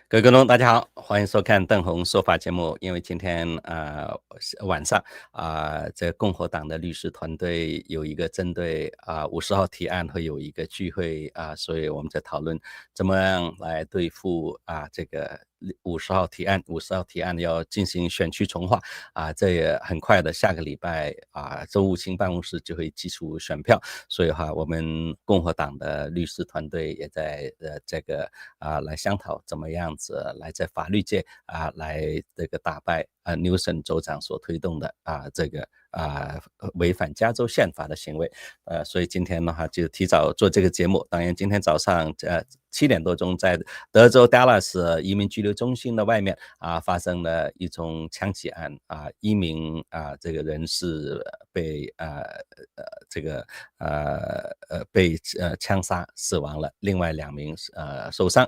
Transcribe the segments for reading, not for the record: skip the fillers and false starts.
各位观众，大家好，欢迎收看邓红说法节目。因为今天晚上这共和党的律师团队有一个针对50号提案会有一个聚会所以我们在讨论怎么样来对付这个50号提案。50号提案要进行选区重划这也很快的，下个礼拜州务卿办公室就会寄出选票，所以我们共和党的律师团队也在这个来商讨怎么样子来在法律界来这个打败纽森州长所推动的这个违反加州宪法的行为。所以今天的话就提早做这个节目。当然今天早上7点多钟在德州 Dallas 移民拘留中心的外面发生了一宗枪击案一名这个人士被枪杀死亡了，另外2名受伤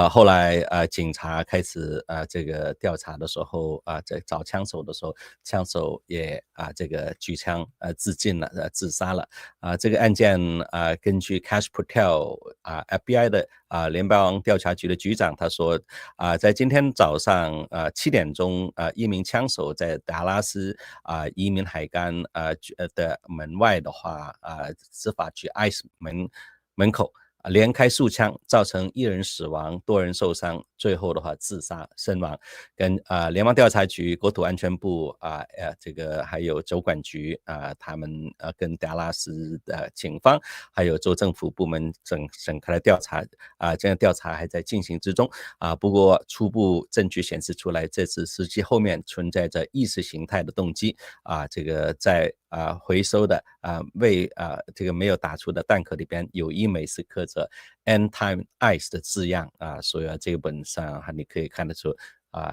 后来警察开始这个调查的时候在找枪手的时候，枪手也这个举枪自尽了，自杀了这个案件根据 Kash Patel FBI 的联邦调查局的局长他说在今天早上7点钟一名枪手在达拉斯移民海岸的门外的话执法局 ICE 门口连开数枪，造成1人死亡，多人受伤，最后的话自杀身亡。跟联邦调查局、国土安全部这个还有州管局他们跟达拉斯的警方还有州政府部门展开了调查这样调查还在进行之中不过初步证据显示出来，这次司机后面存在着意识形态的动机这个在回收的这个没有打出的弹壳里边有一枚是刻着 anti-ICE 的字样所以这个本上你可以看得出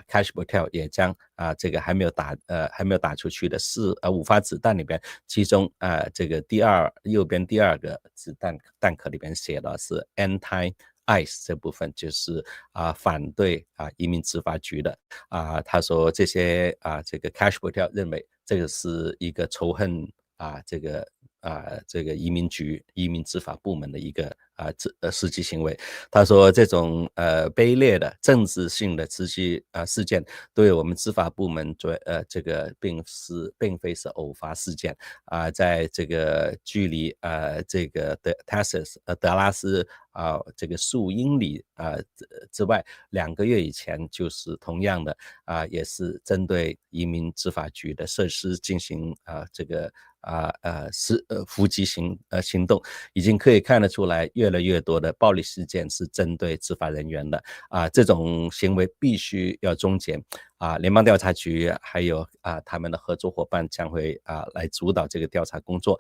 Kash Patel 也将这个还没有打出去的5发子弹里边，其中这个右边第二个子弹壳里边写的是 anti-ICE 这部分就是反对移民执法局的他说这些这个 Kash Patel 认为这个是一个仇恨这个移民局移民执法部门的一个实际行为。他说这种卑劣的政治性的事件对我们执法部门这个并非是偶发事件在这个距离这个德拉斯这个数英里之外2个月以前就是同样的也是针对移民执法局的设施进行这个伏击行动，已经可以看得出来越来越多的暴力事件是针对执法人员的这种行为必须要终结联邦调查局还有他们的合作伙伴将会来主导这个调查工作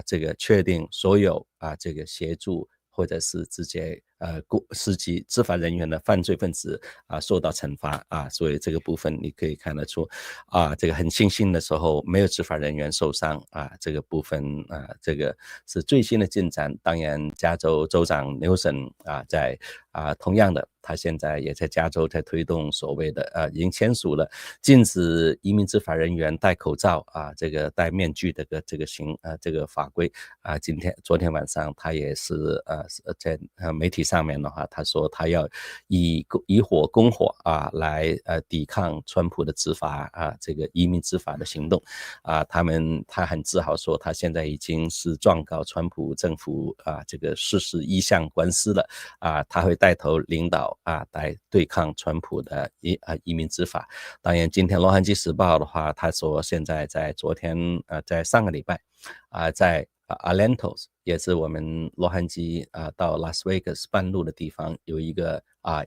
这个确定所有这个协助或者是直接司机执法人员的犯罪分子受到惩罚所以这个部分你可以看得出这个很庆幸的时候没有执法人员受伤这个部分这个是最新的进展。当然加州州长纽森在同样的他现在也在加州在推动所谓的已经签署了禁止移民执法人员戴口罩这个戴面具的这个法规昨天晚上他也是在媒体上面的话他说他要以火攻火来抵抗川普的执法这个移民执法的行动他很自豪说他现在已经是状告川普政府这个41项官司了他会带头领导来对抗川普的移民执法。当然今天洛杉矶时报的话他说现在在昨天在上个礼拜在Adelanto 也是我们洛杉矶到拉斯维加斯半路的地方有一个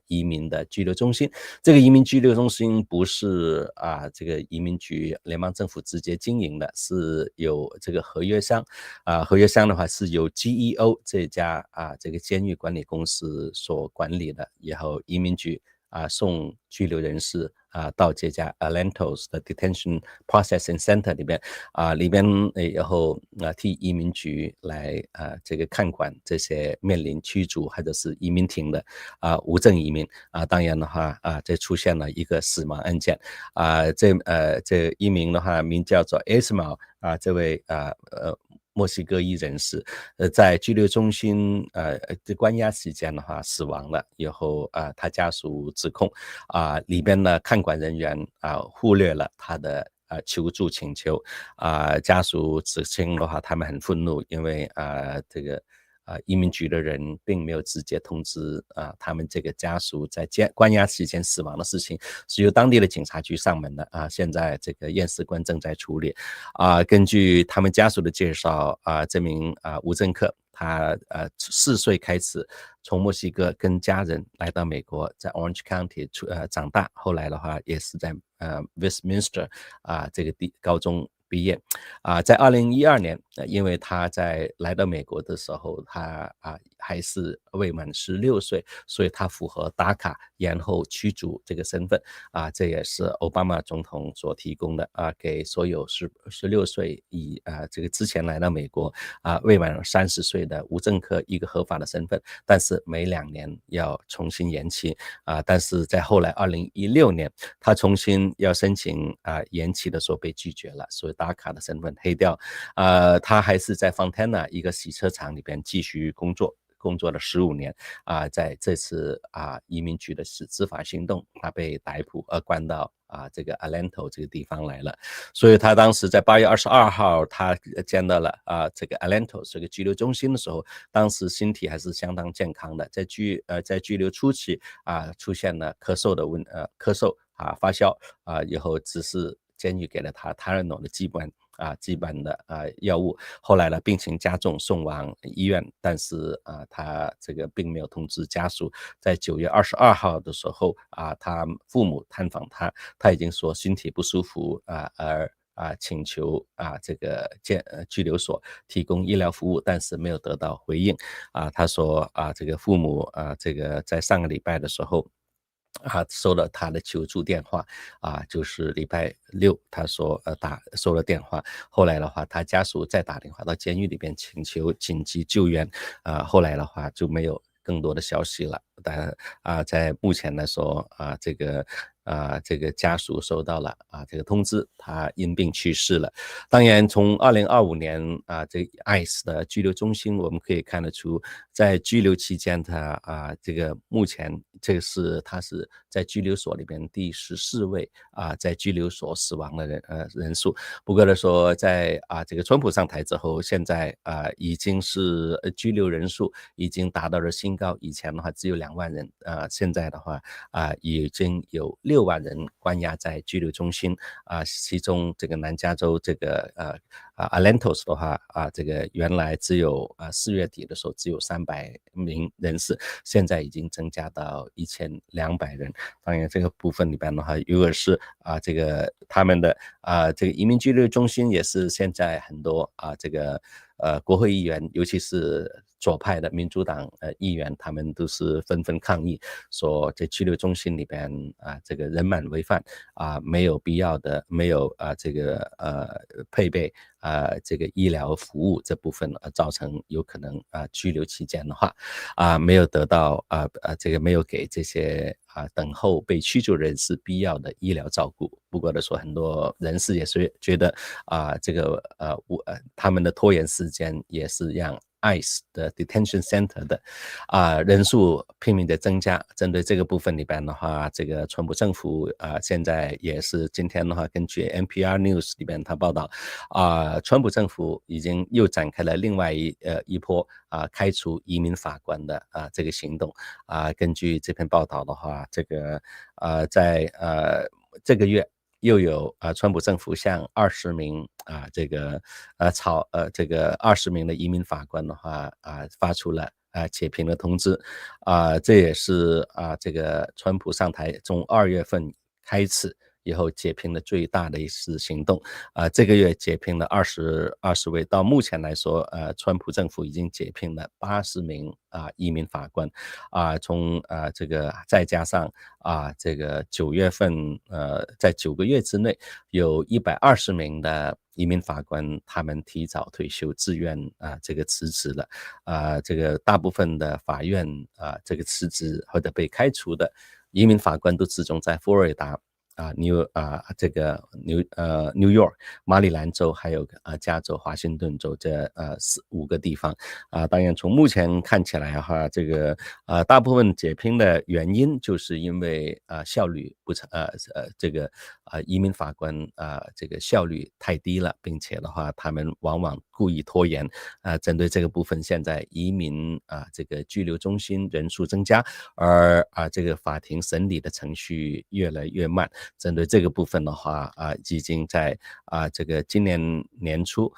移民的拘留中心。这个移民拘留中心不是这个移民局联邦政府直接经营的，是有这个合约商合约商的话是由 GEO 这家这个监狱管理公司所管理的，然后移民局送拘留人士到这家 Adelanto 的 detention processing center 里边里边以后替移民局来这个看管这些面临驱逐或者是移民庭的无证移民当然的话这出现了一个死亡案件这一名的话名叫做 Ismail这位墨西哥裔人士，在拘留中心的关押期间的话死亡了以后，他家属指控里边的看管人员忽略了他的求助请求，家属指称的话，他们很愤怒，因为这个移民局的人并没有直接通知他们这个家属在关押期间死亡的事情，是由当地的警察局上门的现在这个验尸官正在处理根据他们家属的介绍这名无政客他4岁开始从墨西哥跟家人来到美国，在 Orange County 长大，后来的话也是在Westminster 这个高中毕业在2012年因为他在来到美国的时候他还是未满16岁，所以他符合打卡延后驱逐这个身份这也是奥巴马总统所提供的给所有16岁这个之前来到美国未满30岁的无政客一个合法的身份，但是每2年要重新延期但是在后来2016年他重新要申请延期的时候被拒绝了，所以打卡的身份黑掉他还是在 Fontana 一个洗车场里边继续工作了15年在这次移民局的司法行动他被逮捕关到这个 Adelanto 这个地方来了，所以他当时在8月22号他见到了这个 Adelanto 这个拘留中心的时候，当时身体还是相当健康的，在拘留初期出现了咳嗽发烧以后只是监狱给了他 Tylenol 的基本的药物，后来呢病情加重送往医院，但是他这个并没有通知家属，在9月22号的时候他父母探访他已经说身体不舒服而请求这个拘留所提供医疗服务，但是没有得到回应他说这个父母这个在上个礼拜的时候收了他的求助电话就是礼拜6他说收了电话，后来的话他家属再打电话到监狱里边请求紧急救援后来的话就没有更多的消息了，但在目前来说这个家属收到了这个通知，他因病去世了。当然从2025年这个 ICE 的拘留中心我们可以看得出，在拘留期间他这个目前他是在拘留所里边第14位在拘留所死亡的人数。不过呢说在这个川普上台之后，现在已经是拘留人数已经达到了新高，以前的话只有2万人现在的话已经有6万人关押在拘留中心其中这个南加州这个Adelanto 的话这个原来只有4月底的时候只有300名人士，现在已经增加到1200人。当然这个部分里边的话，如果是这个他们的这个移民拘留中心也是现在很多这个国会议员，尤其是左派的民主党议员，他们都是纷纷抗议，说在拘留中心里边这个人满为患没有必要的，没有这个配备这个医疗服务这部分造成有可能拘留期间的话没有得到这个没有给这些等候被驱逐人士必要的医疗照顾。不过的说，很多人士也是觉得这个他们的拖延时间也是让ICE 的 detention center 的人数拼命的增加。针对这个部分里边的话，这个川普政府现在也是今天的话，根据 NPR News 里边他报道川普政府已经又展开了另外一波开除移民法官的这个行动根据这篇报道的话，这个在这个月又有川普政府向20名这个20名的移民法官的话发出了解聘的通知这也是这个川普上台从2月份开始以后解聘的最大的一次行动这个月解聘了20位，到目前来说川普政府已经解聘了80名移民法官从这个再加上这个9月份在9个月之内有120名的移民法官他们提早退休自愿这个辞职了这个大部分的法院这个辞职或者被开除的移民法官都集中在佛罗里达 New York 马里兰州，还有加州华盛顿州这5个地方当然从目前看起来的话，这个大部分解聘的原因就是因为效率不这个移民法官这个效率太低了，并且的话他们往往故意拖延针对这个部分，现在移民这个拘留中心人数增加，而这个法庭审理的程序越来越慢。针对这个部分的话已经在这个今年年初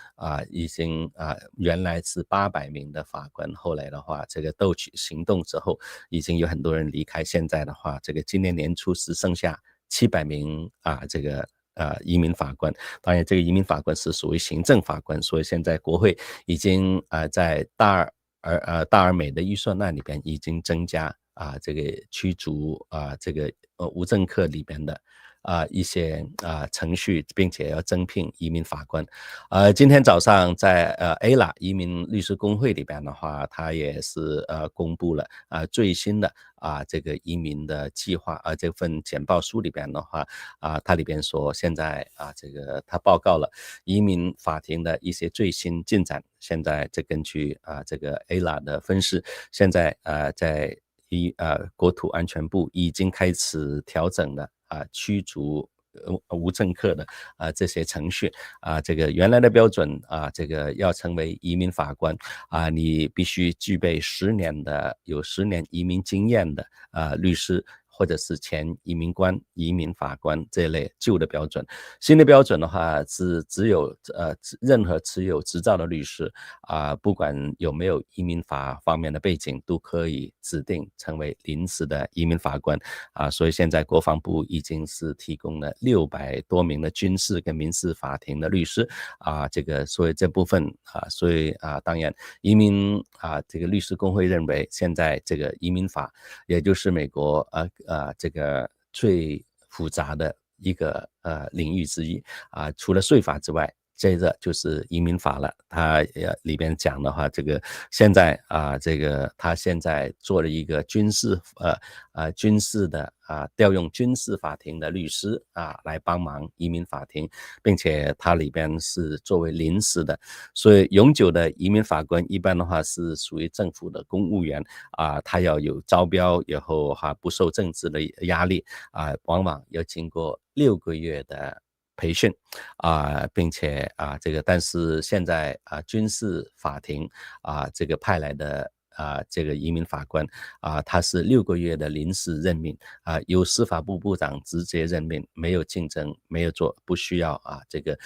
已经原来是800名的法官，后来的话这个斗取行动之后已经有很多人离开，现在的话这个今年年初是剩下700名这个移民法官。当然这个移民法官是属于行政法官，所以现在国会已经在大而美的预算案里边已经增加这个驱逐这个无政客里边的一些程序，并且要增聘移民法官。今天早上在ALA 移民律师工会里边的话，他也是公布了最新的这个移民的计划。这份简报书里边的话它里边说现在这个他报告了移民法庭的一些最新进展。现在根据这个 ALA 的分析，现在在国土安全部已经开始调整了驱逐无政客的这些程序这个原来的标准这个要成为移民法官你必须具备有10年移民经验的律师，或者是前移民官、移民法官这类旧的标准。新的标准的话是只有任何持有执照的律师不管有没有移民法方面的背景，都可以指定成为临时的移民法官所以现在国防部已经是提供了600多名的军事跟民事法庭的律师这个所以这部分所以当然移民这个律师工会认为现在这个移民法也就是美国这个最复杂的一个领域之一除了税法之外，接着就是移民法了。它里边讲的话，这个现在这个他现在做了一个军事的调用军事法庭的律师来帮忙移民法庭，并且它里边是作为临时的，所以永久的移民法官一般的话是属于政府的公务员他要有招标以后不受政治的压力往往要经过6个月的培训并且这个但是现在军事法庭这个派来的这个移民法官他是6个月的临时任命由司法部部长直接任命，没有竞争，没有做，不需要这个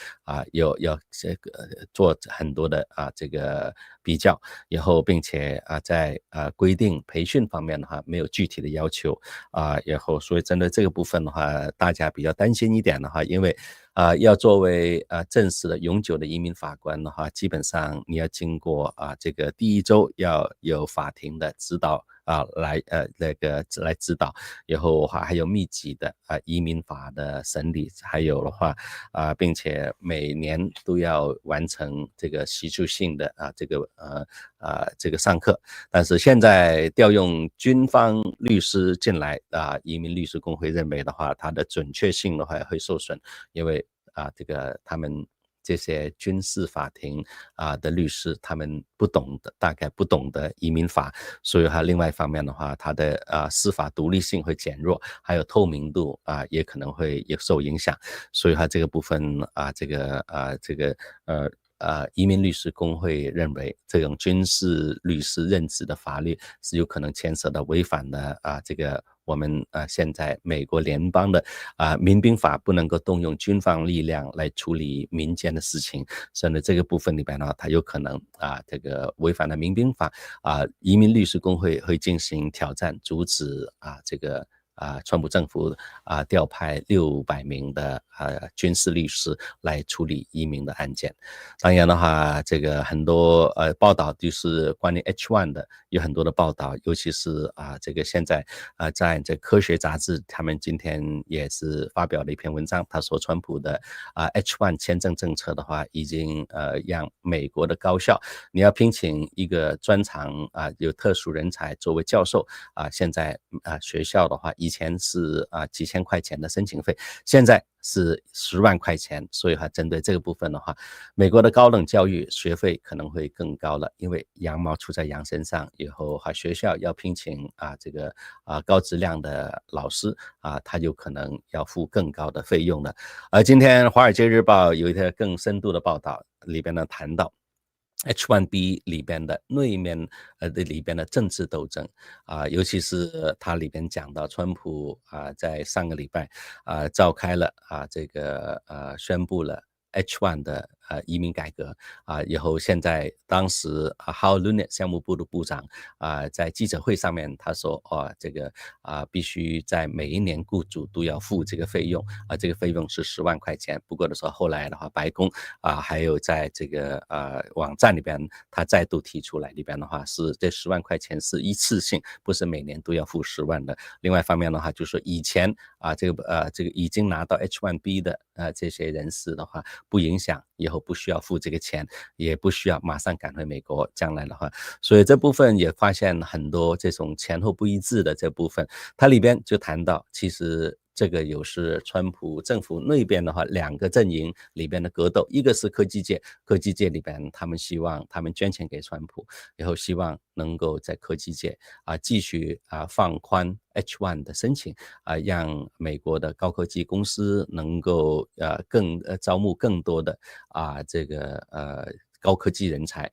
要这个做很多的这个比较以后，并且在规定培训方面的话没有具体的要求然后所以针对这个部分的话，大家比较担心一点的话，因为要作为正式的永久的移民法官的话，基本上你要经过这个第一周要有法庭的指导来指导，然后还有密集的移民法的审理，还有的话并且每年都要完成这个习俗性的这个上课。但是现在调用军方律师进来移民律师工会认为的话，它的准确性的话会受损，因为这个他们这些军事法庭的律师他们大概不懂得移民法，所以另外一方面的话，他的司法独立性会减弱，还有透明度也可能会受影响，所以这个部分移民律师工会认为这种军事律师任职的法律是有可能牵涉到违反的这个我们现在美国联邦的民兵法不能够动用军方力量来处理民间的事情，所以这个部分里边呢，它有可能这个违反了民兵法移民律师工会会进行挑战，阻止这个川普政府调派600名的军事律师来处理移民的案件。当然的话，这个很多报道就是关于 H-1 的有很多的报道，尤其是这个现在在这科学杂志他们今天也是发表了一篇文章，他说川普的H-1 签证政策的话已经让美国的高校你要聘请一个专长有特殊人才作为教授现在学校的话以前是几千块钱的申请费，现在是10万块钱，所以针对这个部分的话，美国的高等教育学费可能会更高了，因为羊毛出在羊身上，以后学校要聘请这个高质量的老师他有可能要付更高的费用了。而今天《华尔街日报》有一条更深度的报道，里边呢谈到H-1B 里边的内面里边的政治斗争尤其是它里边讲到川普在上个礼拜召开了这个宣布了 H-1 的移民改革以后现在当时Hal Lynott 项目部的部长在记者会上面他说这个必须在每一年雇主都要付这个费用这个费用是10万块钱。不过的时候后来的话白宫还有在这个网站里边他再度提出来，里边的话是这10万块钱是一次性，不是每年都要付10万的。另外一方面的话就是说以前这个已经拿到 H-1B 的这些人士的话不影响以后不需要付这个钱，也不需要马上赶回美国，将来的话，所以这部分也发现很多这种前后不一致的这部分，它里边就谈到其实这个有是川普政府那边的话两个阵营里边的格斗，一个是科技界，科技界里边他们希望他们捐钱给川普，以后希望能够在科技界继续放宽 H-1 的申请让美国的高科技公司能够招募更多的这个高科技人才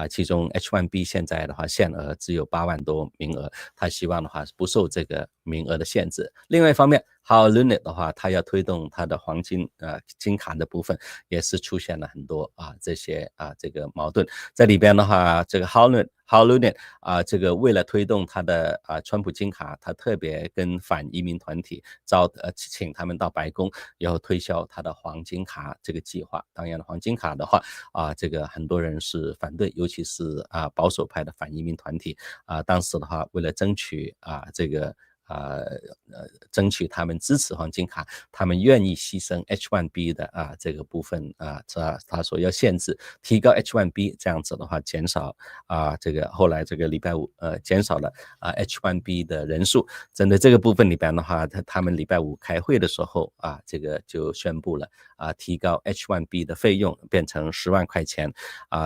其中 H-1B 现在的话限额只有8万多名额，他希望的话不受这个名额的限制。另外一方面 Hal Lynott 的话他要推动他的黄金金卡的部分，也是出现了很多这些这个矛盾在里边的话，这个 Hal Lynott 这个为了推动他的川普金卡，他特别跟反移民团体请他们到白宫，然后推销他的黄金卡这个计划。当然黄金卡的话这个很多人是反对，尤其是保守派的反移民团体当时的话为了争取这个争取他们支持黄金卡，他们愿意牺牲 H-1B 的这个部分他说要限制提高 H-1B， 这样子的话减少这个后来这个礼拜五减少了H-1B 的人数。针对这个部分里边的话，他们礼拜五开会的时候这个就宣布了提高 H-1B 的费用变成10万块钱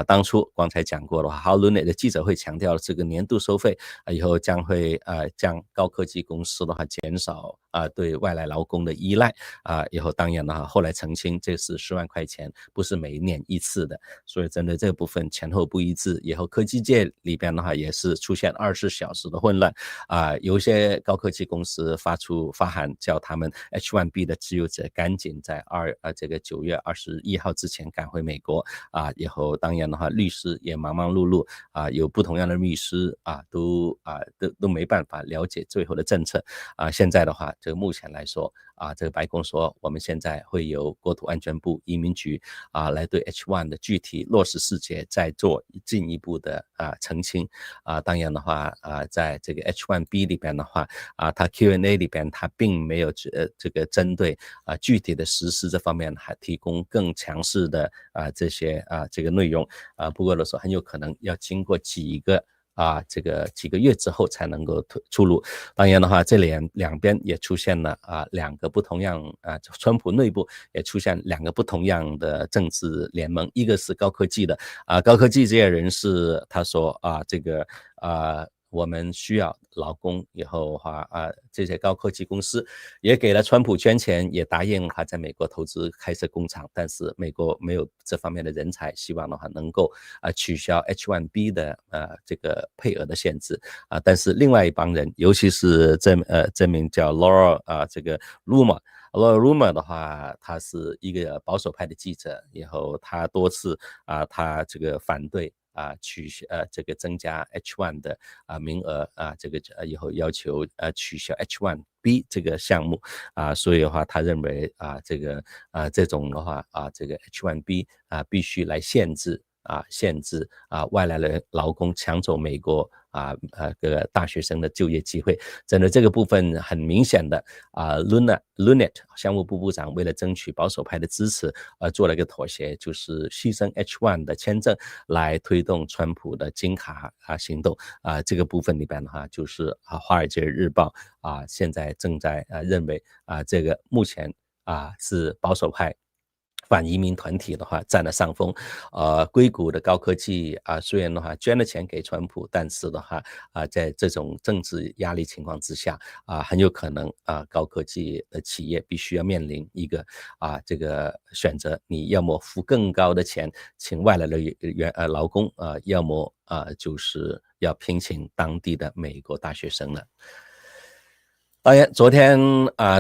当初刚才讲过的话 Hal Lynott 的记者会强调了这个年度收费以后将会将高科技公司的话减少对外来劳工的依赖以后当然的话后来澄清这是10万块钱，不是每年一次的，所以针对这个部分前后不一致，以后科技界里边的话也是出现24小时的混乱有些高科技公司发函叫他们 H-1B 的持有者赶紧在这个9月21号之前赶回美国以后当然的话律师也忙忙碌碌有不同样的律师都没办法了解最后的政策现在的话这个目前来说这个白宫说我们现在会由国土安全部移民局来对 H-1 的具体落实细节再做进一步的澄清当然的话在这个 H-1B 里边的话它 Q&A 里边它并没有这个针对具体的实施这方面还提供更强势的这个内容不过的时候很有可能要经过这个几个月之后才能够出炉。当然的话这两边也出现了两个不同样川普内部也出现两个不同样的政治联盟，一个是高科技的高科技这些人士他说这个我们需要劳工，以后的话这些高科技公司也给了川普捐钱，也答应他在美国投资开设工厂，但是美国没有这方面的人才，希望的话能够取消 H-1B 的这个配额的限制但是另外一帮人，尤其是这名叫 Laura 这个 Luma的话，他是一个保守派的记者，以后他多次他这个反对这个增加 H-1 的名额这个以后要求取消 H-1B 这个项目所以的话他认为这种的话这个 H-1B 必须来限制外来的劳工抢走美国各个大学生的就业机会。整个这个部分很明显的Lunet 商务部部长为了争取保守派的支持做了一个妥协，就是牺牲 H-1 的签证来推动川普的金卡行动这个部分里边的话，就是华尔街日报现在正在认为这个目前是保守派反移民团体的话占了上风。硅谷的高科技虽然的话捐了钱给川普，但是的话在这种政治压力情况之下很有可能高科技的企业必须要面临一个这个选择，你要么付更高的钱请外来的劳工要么就是要聘请当地的美国大学生了。当然昨天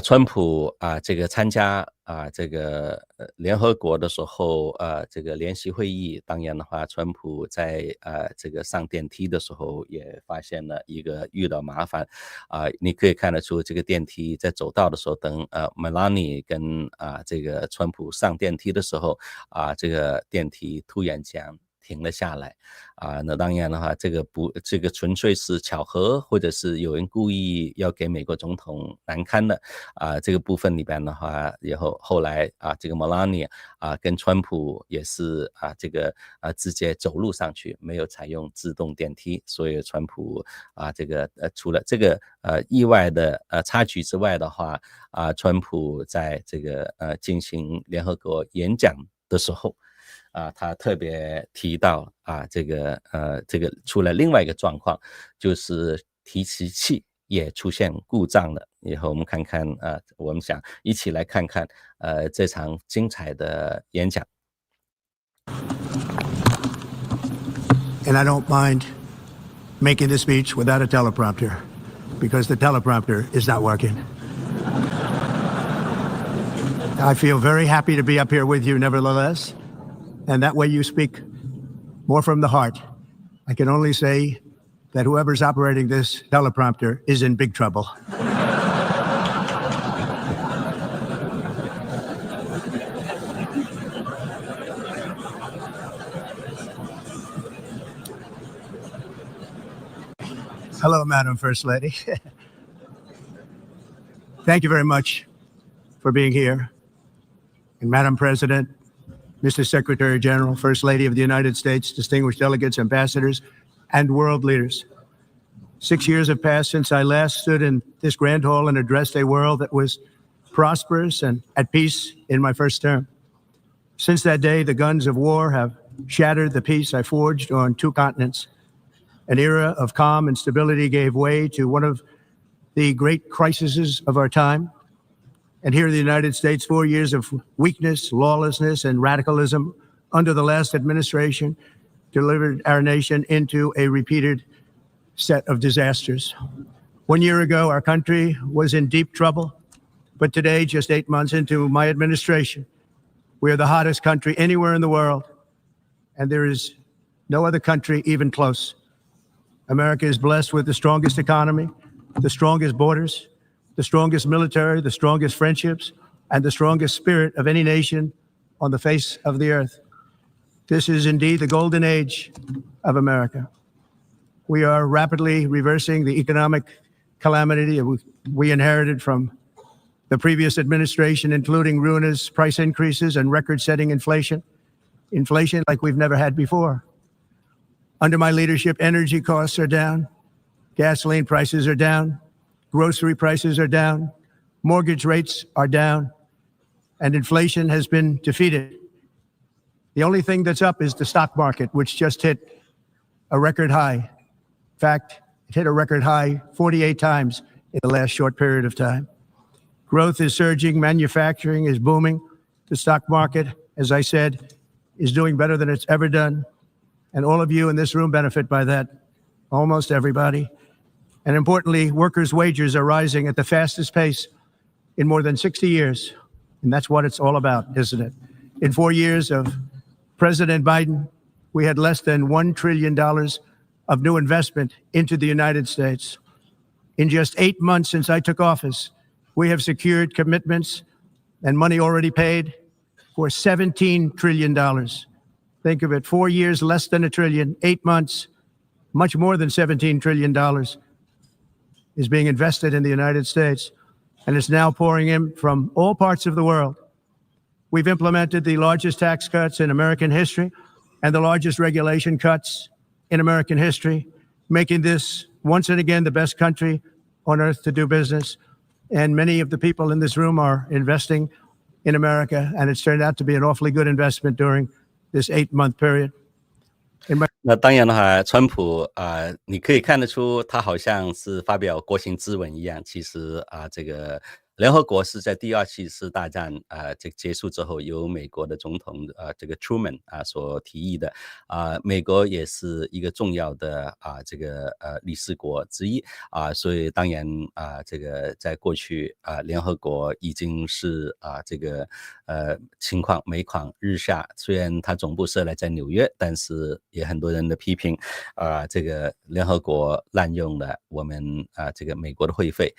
川普这个参加这个联合国的时候这个联席会议，当然的话川普在这个上电梯的时候也发现了一个遇到麻烦你可以看得出这个电梯在走道的时候，等Melania 跟这个川普上电梯的时候这个电梯突然间停了下来那当然的话这个纯粹是巧合，或者是有人故意要给美国总统难堪的这个部分里边的话，后来这个 Melania 跟川普也是这个直接走路上去，没有采用自动电梯，所以川普这个除了这个意外的插曲之外的话川普在这个进行联合国演讲的时候他特别提到这个出了另外一个状况，就是提词器也出现故障了。以后我们看看我们想一起来看看这场精彩的演讲。 And I don't mind making the speech without a teleprompter because the teleprompter is not working. I feel very happy to be up here with you nevertheless. And that way you speak more from the heart. I can only say that whoever's operating this teleprompter is in big trouble. Hello, Madam First Lady. Thank you very much for being here. And Madam President, Mr. Secretary General, First Lady of the United States, distinguished delegates, ambassadors, and world leaders. 6 years have passed since I last stood in this grand hall and addressed a world that was prosperous and at peace in my first term. Since that day, the guns of war have shattered the peace I forged on 2 continents. An era of calm and stability gave way to one of the great crises of our time. And here in the United States, 4 years of weakness, lawlessness, and radicalism under the last administration delivered our nation into a repeated set of disasters. 1 year ago, our country was in deep trouble. But today, just 8 months into my administration, we are the hottest country anywhere in the world. And there is no other country even close. America is blessed with the strongest economy, the strongest borders, the strongest military, the strongest friendships, and the strongest spirit of any nation on the face of the earth. This is indeed the golden age of America. We are rapidly reversing the economic calamity we inherited from the previous administration, including ruinous price increases and record-setting inflation like we've never had before. Under my leadership, energy costs are down, gasoline prices are down, grocery prices are down, mortgage rates are down, and inflation has been defeated. The only thing that's up is the stock market, which just hit a record high. In fact, it hit a record high 48 times in the last short period of time. Growth is surging, manufacturing is booming. The stock market, as I said, is doing better than it's ever done. And all of you in this room benefit by that, almost everybody. And importantly, workers' wages are rising at the fastest pace in more than 60 years. And that's what it's all about, isn't it? In 4 years of President Biden, we had less than $1 trillion of new investment into the United States. In just 8 months since I took office, we have secured commitments and money already paid for $17 trillion. Think of it, 4 years, less than $1 trillion, 8 months, much more than $17 trillion is being invested in the United States, and it's now pouring in from all parts of the world. We've implemented the largest tax cuts in American history and the largest regulation cuts in American history, making this once and again the best country on earth to do business. And many of the people in this room are investing in America, and it's turned out to be an awfully good investment during this 8-month period. 那当然的话，川普你可以看得出他好像是发表国情咨文一样。其实这个联合国是在第二次世界大战这个结束之后，由美国的总统这个 Truman 所提议的。美国也是一个重要的这个理事国之一所以当然这个在过去联合国已经是这个情况每况日下。虽然它总部设在纽约，但是也很多人的批评这个联合国滥用了我们这个美国的会费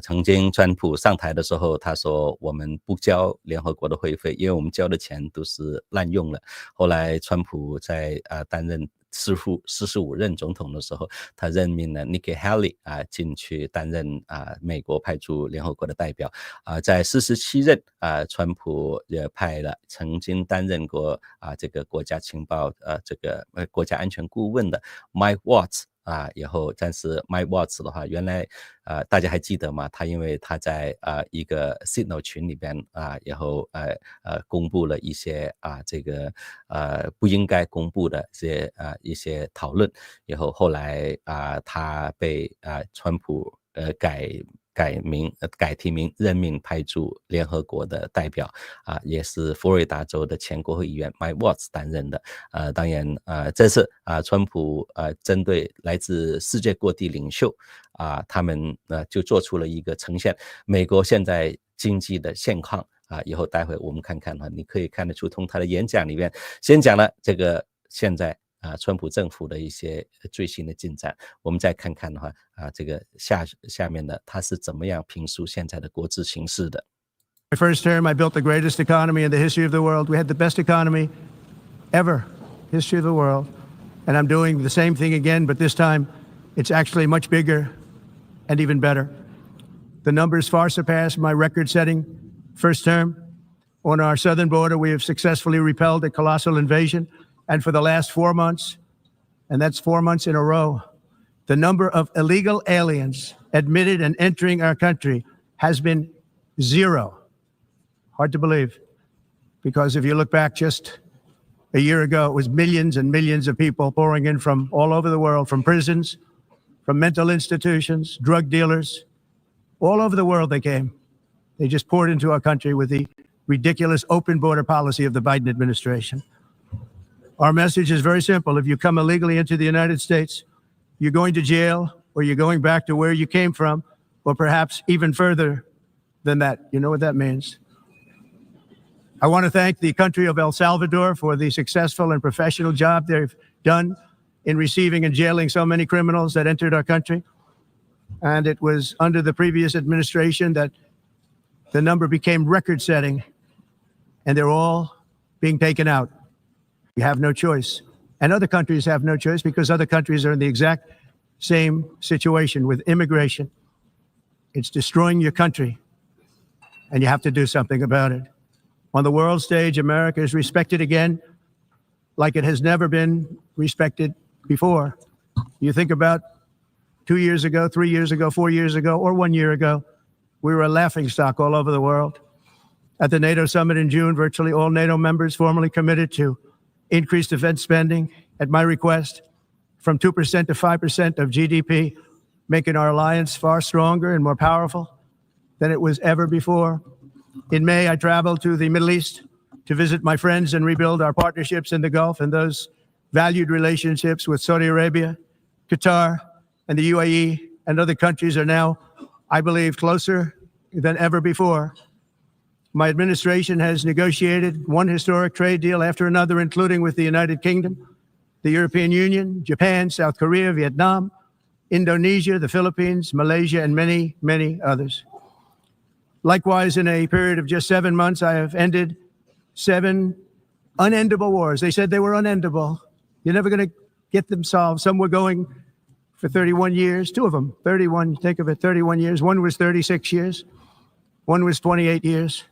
曾经川普上台的时候，他说我们不交联合国的会费，因为我们交的钱都是滥用了。后来川普在担任45任总统的时候，他任命了 Nikki Haley 进去担任美国派驻联合国的代表在47任川普也派了曾经担任过这个国家情报这个国家安全顾问的 Mike Waltz以后，但是 Mike Waltz 的话，原来大家还记得吗？他因为他在一个 Signal 群里边然后公布了一些这个不应该公布的一些讨论，以后后来他被川普改提名任命派驻联合国的代表也是佛罗里达州的前国会议员 Mike Waltz 担任的当然这次川普针对来自世界各地领袖他们就做出了一个呈现美国现在经济的现况以后待会我们看看你可以看得出从他的演讲里面先讲了这个现在川普政府的一些最新的进展，我们再看看的话这个下面的他是怎么样评述现在的国际形势的。My first term, I built the greatest economy in the history of the world. We had the best economy ever, history of the world. And I'm doing the same thing again, but this time it's actually much bigger and even better. The numbers far surpass my record-setting first term. On our southern border, we have successfully repelled a colossal invasion. And for the last 4 months, and that's 4 months in a row, the number of illegal aliens admitted and entering our country has been 0. Hard to believe, because if you look back just a year ago, it was millions and millions of people pouring in from all over the world, from prisons, from mental institutions, drug dealers, all over the world they came. They just poured into our country with the ridiculous open border policy of the Biden administration. Our message is very simple. If you come illegally into the United States, you're going to jail or you're going back to where you came from, or perhaps even further than that. You know what that means. I want to thank the country of El Salvador for the successful and professional job they've done in receiving and jailing so many criminals that entered our country. And it was under the previous administration that the number became record-setting, and they're all being taken out. You have no choice. And other countries have no choice because other countries are in the exact same situation with immigration. It's destroying your country, and you have to do something about it. On the world stage, America is respected again like it has never been respected before. You think about 2 years ago, 3 years ago, 4 years ago, or 1 year ago, we were a laughingstock all over the world. At the NATO summit in June, virtually all NATO members formally committed to increase defense spending at my request from 2% to 5% of GDP, making our alliance far stronger and more powerful than it was ever before. In May, I traveled to the Middle East to visit my friends and rebuild our partnerships in the Gulf, and those valued relationships with Saudi Arabia, Qatar, and the UAE and other countries are now, I believe, closer than ever before. My administration has negotiated one historic trade deal after another, including with the United Kingdom, the European Union, Japan, South Korea, Vietnam, Indonesia, the Philippines, Malaysia, and many, many others. Likewise, in a period of just 7 months, I have ended 7 unendable wars. They said they were unendable. You're never going to get them solved. Some were going for 31 years. Two of them, 31, think of it, 31 years. One was 36 years. One was 28 years.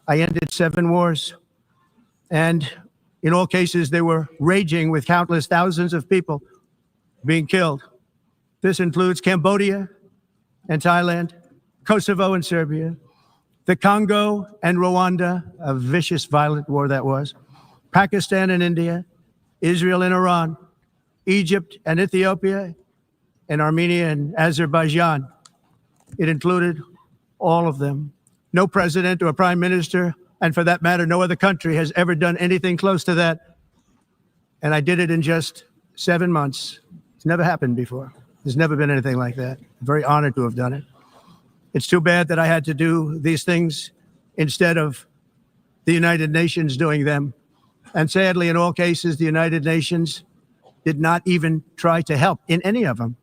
I ended 7 wars. And in all cases, they were raging with countless thousands of people being killed. This includes Cambodia and Thailand, Kosovo and Serbia, the Congo and Rwanda, a vicious, violent war that was, Pakistan and India, Israel and Iran, Egypt and Ethiopia, and Armenia and Azerbaijan. It included all of them. No president or prime minister, and for that matter, no other country has ever done anything close to that. And I did it in just 7 months. It's never happened before. There's never been anything like that. I'm very honored to have done it. It's too bad that I had to do these things instead of the United Nations doing them. And sadly, in all cases, the United Nations did not even try to help in any of them.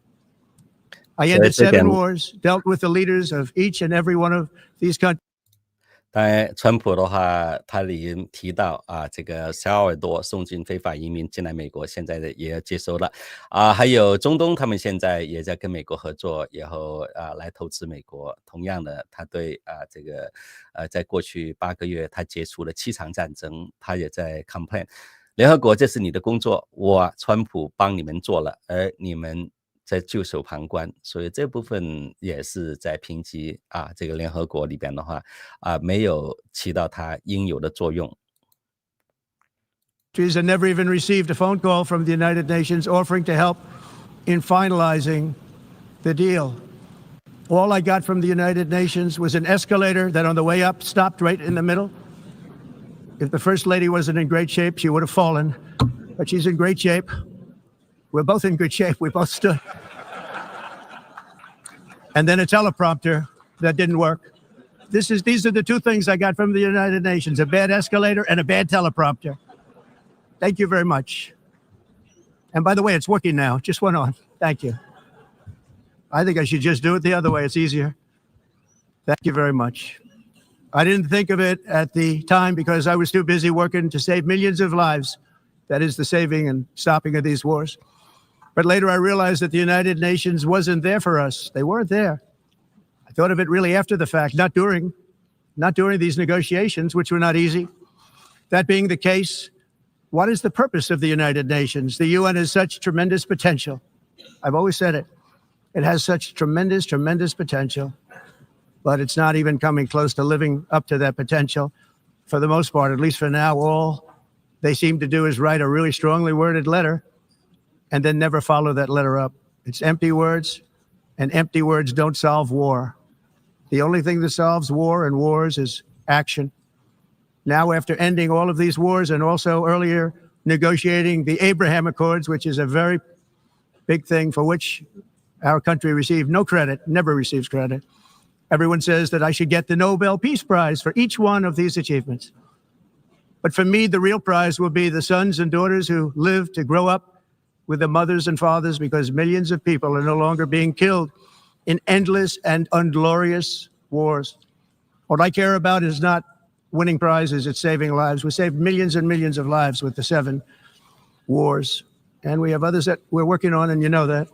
I ended 7 wars, dealt with the leaders of each and every one of these countries. 当然，川普的话，他已经提到这个小尔多送进非法移民进来美国，现在的也要接收了还有中东，他们现在也在跟美国合作，然后来投资美国。同样的，他对这个在过去8个月，他结束了7场战争，他也在 complain， 联合国这是你的工作，我川普帮你们做了，而你们在袖手旁观，所以这部分也是在评级这个联合国里边的话没有起到它应有的作用。And never even received a phone call from the United Nations offering to help in finalizing the deal. All I got from the United Nations was an escalator that on the way up stopped right in the middle. If the First Lady wasn't in great shape, she would have fallen, but she's in great shape. We're both in good shape. We both stood. And then a teleprompter that didn't work. These are the 2 things I got from the United Nations, a bad escalator and a bad teleprompter. Thank you very much. And by the way, it's working now. It just went on. Thank you. I think I should just do it the other way. It's easier. Thank you very much. I didn't think of it at the time because I was too busy working to save millions of lives. That is the saving and stopping of these wars. But later I realized that the United Nations wasn't there for us. They weren't there. I thought of it really after the fact, not during these negotiations, which were not easy. That being the case, what is the purpose of the United Nations? The UN has such tremendous potential. I've always said it. It has such tremendous, tremendous potential, but it's not even coming close to living up to that potential. For the most part, at least for now, all they seem to do is write a really strongly worded letter and then never follow that letter up. It's empty words, and empty words don't solve war. The only thing that solves war and wars is action. Now, after ending all of these wars and also earlier negotiating the Abraham Accords, which is a very big thing for which our country received no credit, never receives credit. Everyone says that I should get the Nobel Peace Prize for each one of these achievements. But for me, the real prize will be the sons and daughters who live to grow up with the mothers and fathers, because millions of people are no longer being killed in endless and unglorious wars. What I care about is not winning prizes, it's saving lives. We saved millions and millions of lives with the 7 wars. And we have others that we're working on, and you know that.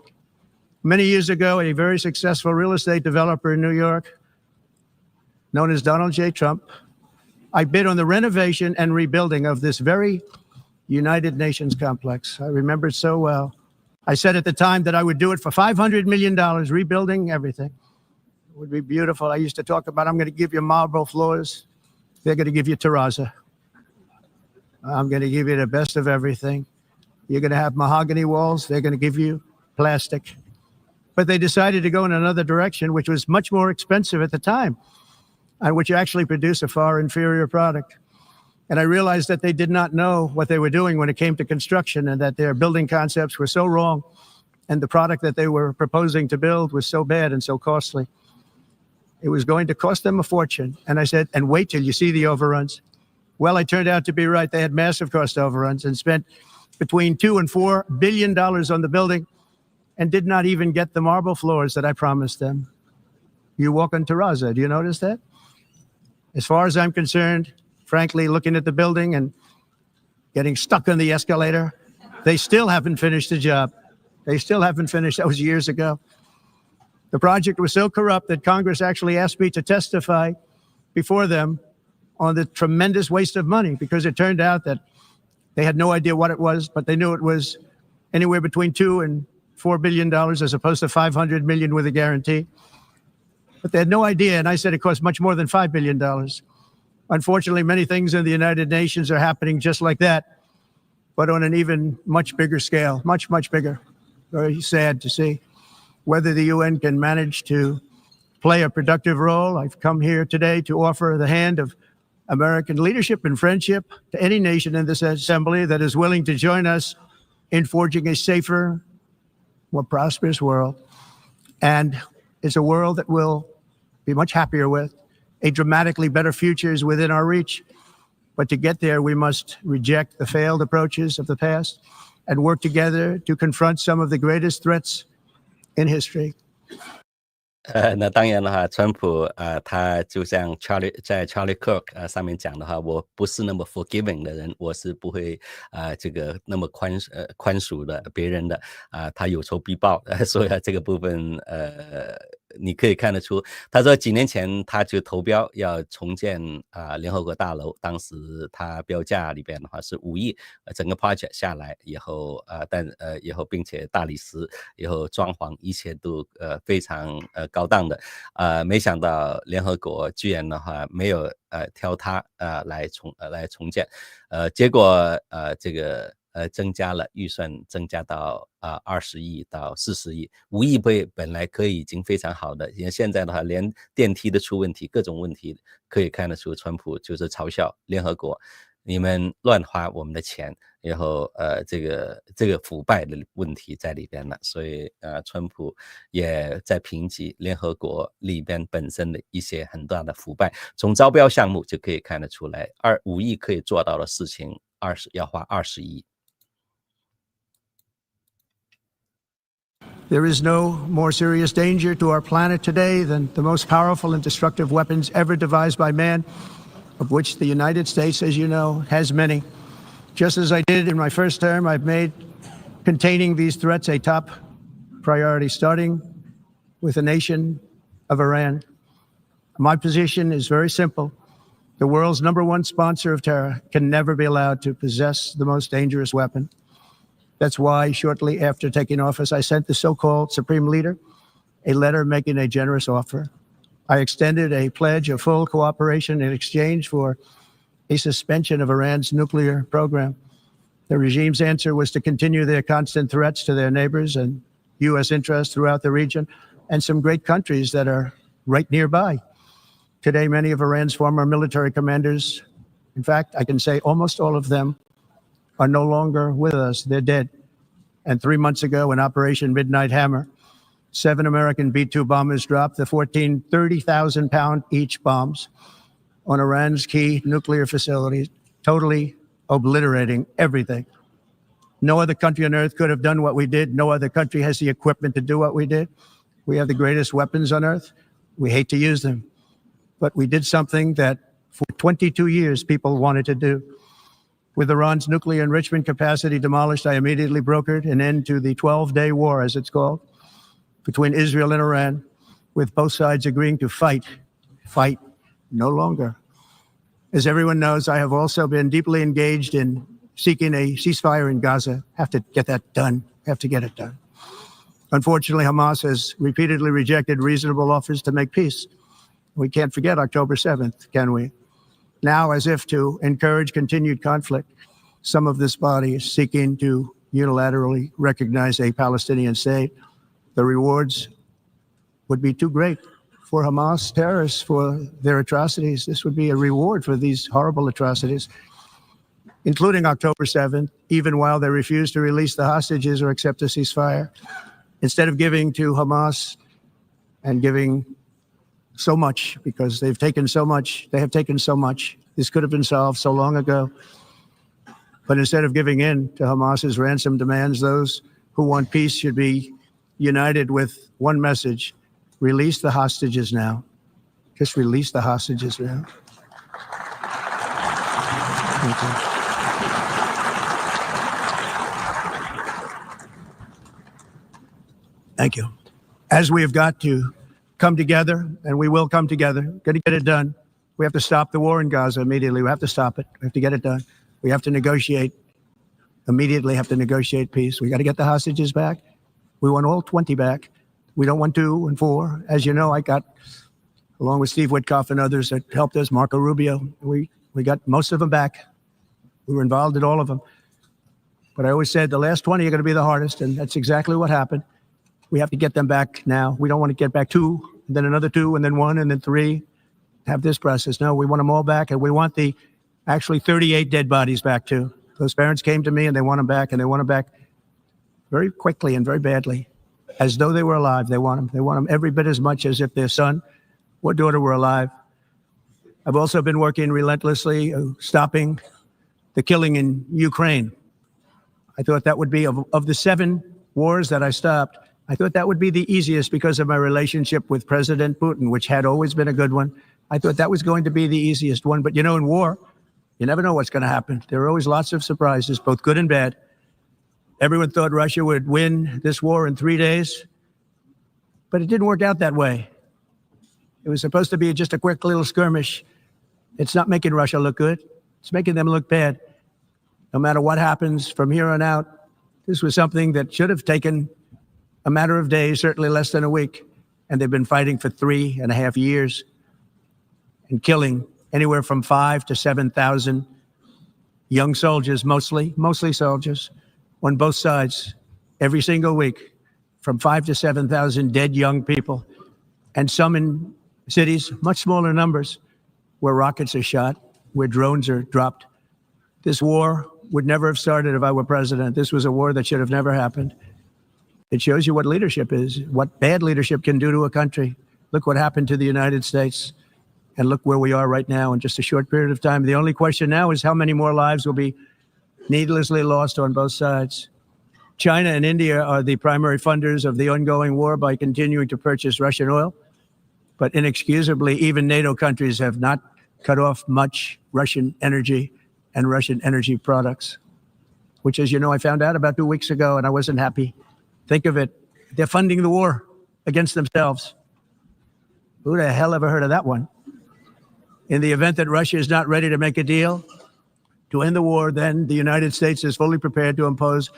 Many years ago, a very successful real estate developer in New York, known as Donald J. Trump, I bid on the renovation and rebuilding of this very United Nations complex. I remember it so well. I said at the time that I would do it for $500 million, rebuilding everything. It would be beautiful. I used to talk about, I'm going to give you marble floors. They're going to give you terrazzo. I'm going to give you the best of everything. You're going to have mahogany walls. They're going to give you plastic. But they decided to go in another direction, which was much more expensive at the time, and which actually produced a far inferior product. And I realized that they did not know what they were doing when it came to construction, and that their building concepts were so wrong, and the product that they were proposing to build was so bad and so costly. It was going to cost them a fortune. And I said, and wait till you see the overruns. Well, I turned out to be right. They had massive cost overruns and spent between $2 and $4 billion on the building and did not even get the marble floors that I promised them. You walk on terrazzo. Do you notice that? As far as I'm concerned, frankly, looking at the building and getting stuck on the escalator, they still haven't finished the job. They still haven't finished. That was years ago. The project was so corrupt that Congress actually asked me to testify before them on the tremendous waste of money, because it turned out that they had no idea what it was, but they knew it was anywhere between $2 and $4 billion as opposed to $500 million with a guarantee. But they had no idea, and I said it cost much more than $5 billion. Unfortunately, many things in the United Nations are happening just like that, but on an even much bigger scale, much, much bigger. Very sad to see. Whether the UN can manage to play a productive role, I've come here today to offer the hand of American leadership and friendship to any nation in this assembly that is willing to join us in forging a safer, more prosperous world. And it's a world that we'll be much happier with. A dramatically better future is within our reach. But to get there, we must reject the failed approaches of the past and work together to confront some of the greatest threats in history. 那当然的话，川普他就像 Charlie Kirk 上面讲的话，我不是那么 forgiving 的人，我是不会这个那么宽恕的别人的他有仇必报，所以这个部分你可以看得出，他说几年前他就投标要重建联合国大楼，当时他标价里边的话是5亿，整个 project 下来以后以后并且大理石以后装潢一切都非常高档的，没想到联合国居然的话没有挑他来重建，结果这个增加了预算，增加到20亿到40亿，5亿本来可以已经非常好的，因为现在的话连电梯都出问题，各种问题可以看得出川普就是嘲笑联合国，你们乱花我们的钱，然后这个腐败的问题在里边了，所以川普也在评级联合国里边本身的一些很大的腐败，从招标项目就可以看得出来，5亿可以做到的事情要花20亿。There is no more serious danger to our planet today than the most powerful and destructive weapons ever devised by man, of which the United States, as you know, has many. Just as I did in my first term, I've made containing these threats a top priority, starting with the nation of Iran. My position is very simple. The world's #1 sponsor of terror can never be allowed to possess the most dangerous weapon. That's why shortly after taking office, I sent the so-called Supreme Leader a letter making a generous offer. I extended a pledge of full cooperation in exchange for a suspension of Iran's nuclear program. The regime's answer was to continue their constant threats to their neighbors and U.S. interests throughout the region and some great countries that are right nearby. Today, many of Iran's former military commanders, in fact, I can say almost all of them, are no longer with us. They're dead. And 3 months ago, in Operation Midnight Hammer, 7 American B-2 bombers dropped the 14 30,000-pound each bombs on Iran's key nuclear facilities, totally obliterating everything. No other country on earth could have done what we did. No other country has the equipment to do what we did. We have the greatest weapons on earth. We hate to use them. But we did something that for 22 years people wanted to do. With Iran's nuclear enrichment capacity demolished, I immediately brokered an end to the 12-day war, as it's called, between Israel and Iran, with both sides agreeing to fight no longer. As everyone knows, I have also been deeply engaged in seeking a ceasefire in Gaza. Have to get that done. Have to get it done. Unfortunately, Hamas has repeatedly rejected reasonable offers to make peace. We can't forget October 7th, can we? Now, as if to encourage continued conflict, some of this body is seeking to unilaterally recognize a Palestinian state. The rewards would be too great for Hamas terrorists for their atrocities. This would be a reward for these horrible atrocities, including October 7th, even while they refuse to release the hostages or accept a ceasefire. Instead of giving to Hamas and giving so much, because they have taken so much. This could have been solved so long ago. But instead of giving in to Hamas's ransom demands, those who want peace should be united with one message: release the hostages now. Just release the hostages now. Thank you. Thank you. As we have got to come together, and we will come together, got to get it done. We have to stop the war in Gaza immediately. We have to stop it. We have to get it done. We have to negotiate immediately, have to negotiate peace. We got to get the hostages back. We want all 20 back. We don't want 2 and 4. As you know, I got, along with Steve Witkoff and others that helped us, Marco Rubio, we got most of them back. We were involved in all of them. But I always said the last 20 are going to be the hardest, and that's exactly what happened. We have to get them back now. We don't want to get back 2, and then another 2, and then 1, and then 3. Have this process. No, we want them all back, and we want the actually 38 dead bodies back too. Those parents came to me, and they want them back, and they want them back very quickly and very badly, as though they were alive. They want them. They want them every bit as much as if their son or daughter were alive. I've also been working relentlessly, stopping the killing in Ukraine. I thought that would be, of the 7 wars that I stopped, I thought that would be the easiest because of my relationship with President Putin, which had always been a good one. I thought that was going to be the easiest one. But, you know, in war, you never know what's going to happen. There are always lots of surprises, both good and bad. Everyone thought Russia would win this war in 3 days, but it didn't work out that way. It was supposed to be just a quick little skirmish. It's not making Russia look good. It's making them look bad. No matter what happens from here on out, this was something that should have taken a matter of days, certainly less than a week. And they've been fighting for 3.5 years and killing anywhere from 5,000 to 7,000 young soldiers, mostly soldiers, on both sides, every single week, from 5,000 to 7,000 dead young people, and some in cities, much smaller numbers, where rockets are shot, where drones are dropped. This war would never have started if I were president. This was a war that should have never happened. It shows you what leadership is, what bad leadership can do to a country. Look what happened to the United States. And look where we are right now in just a short period of time. The only question now is how many more lives will be needlessly lost on both sides. China and India are the primary funders of the ongoing war by continuing to purchase Russian oil. But inexcusably, even NATO countries have not cut off much Russian energy and Russian energy products, which, as you know, I found out about 2 weeks ago, and I wasn't happy. Think of it. They're funding the war against themselves. Who the hell ever heard of that one? In the event that Russia is not ready to make a deal to end the war, then the United States is fully prepared to impose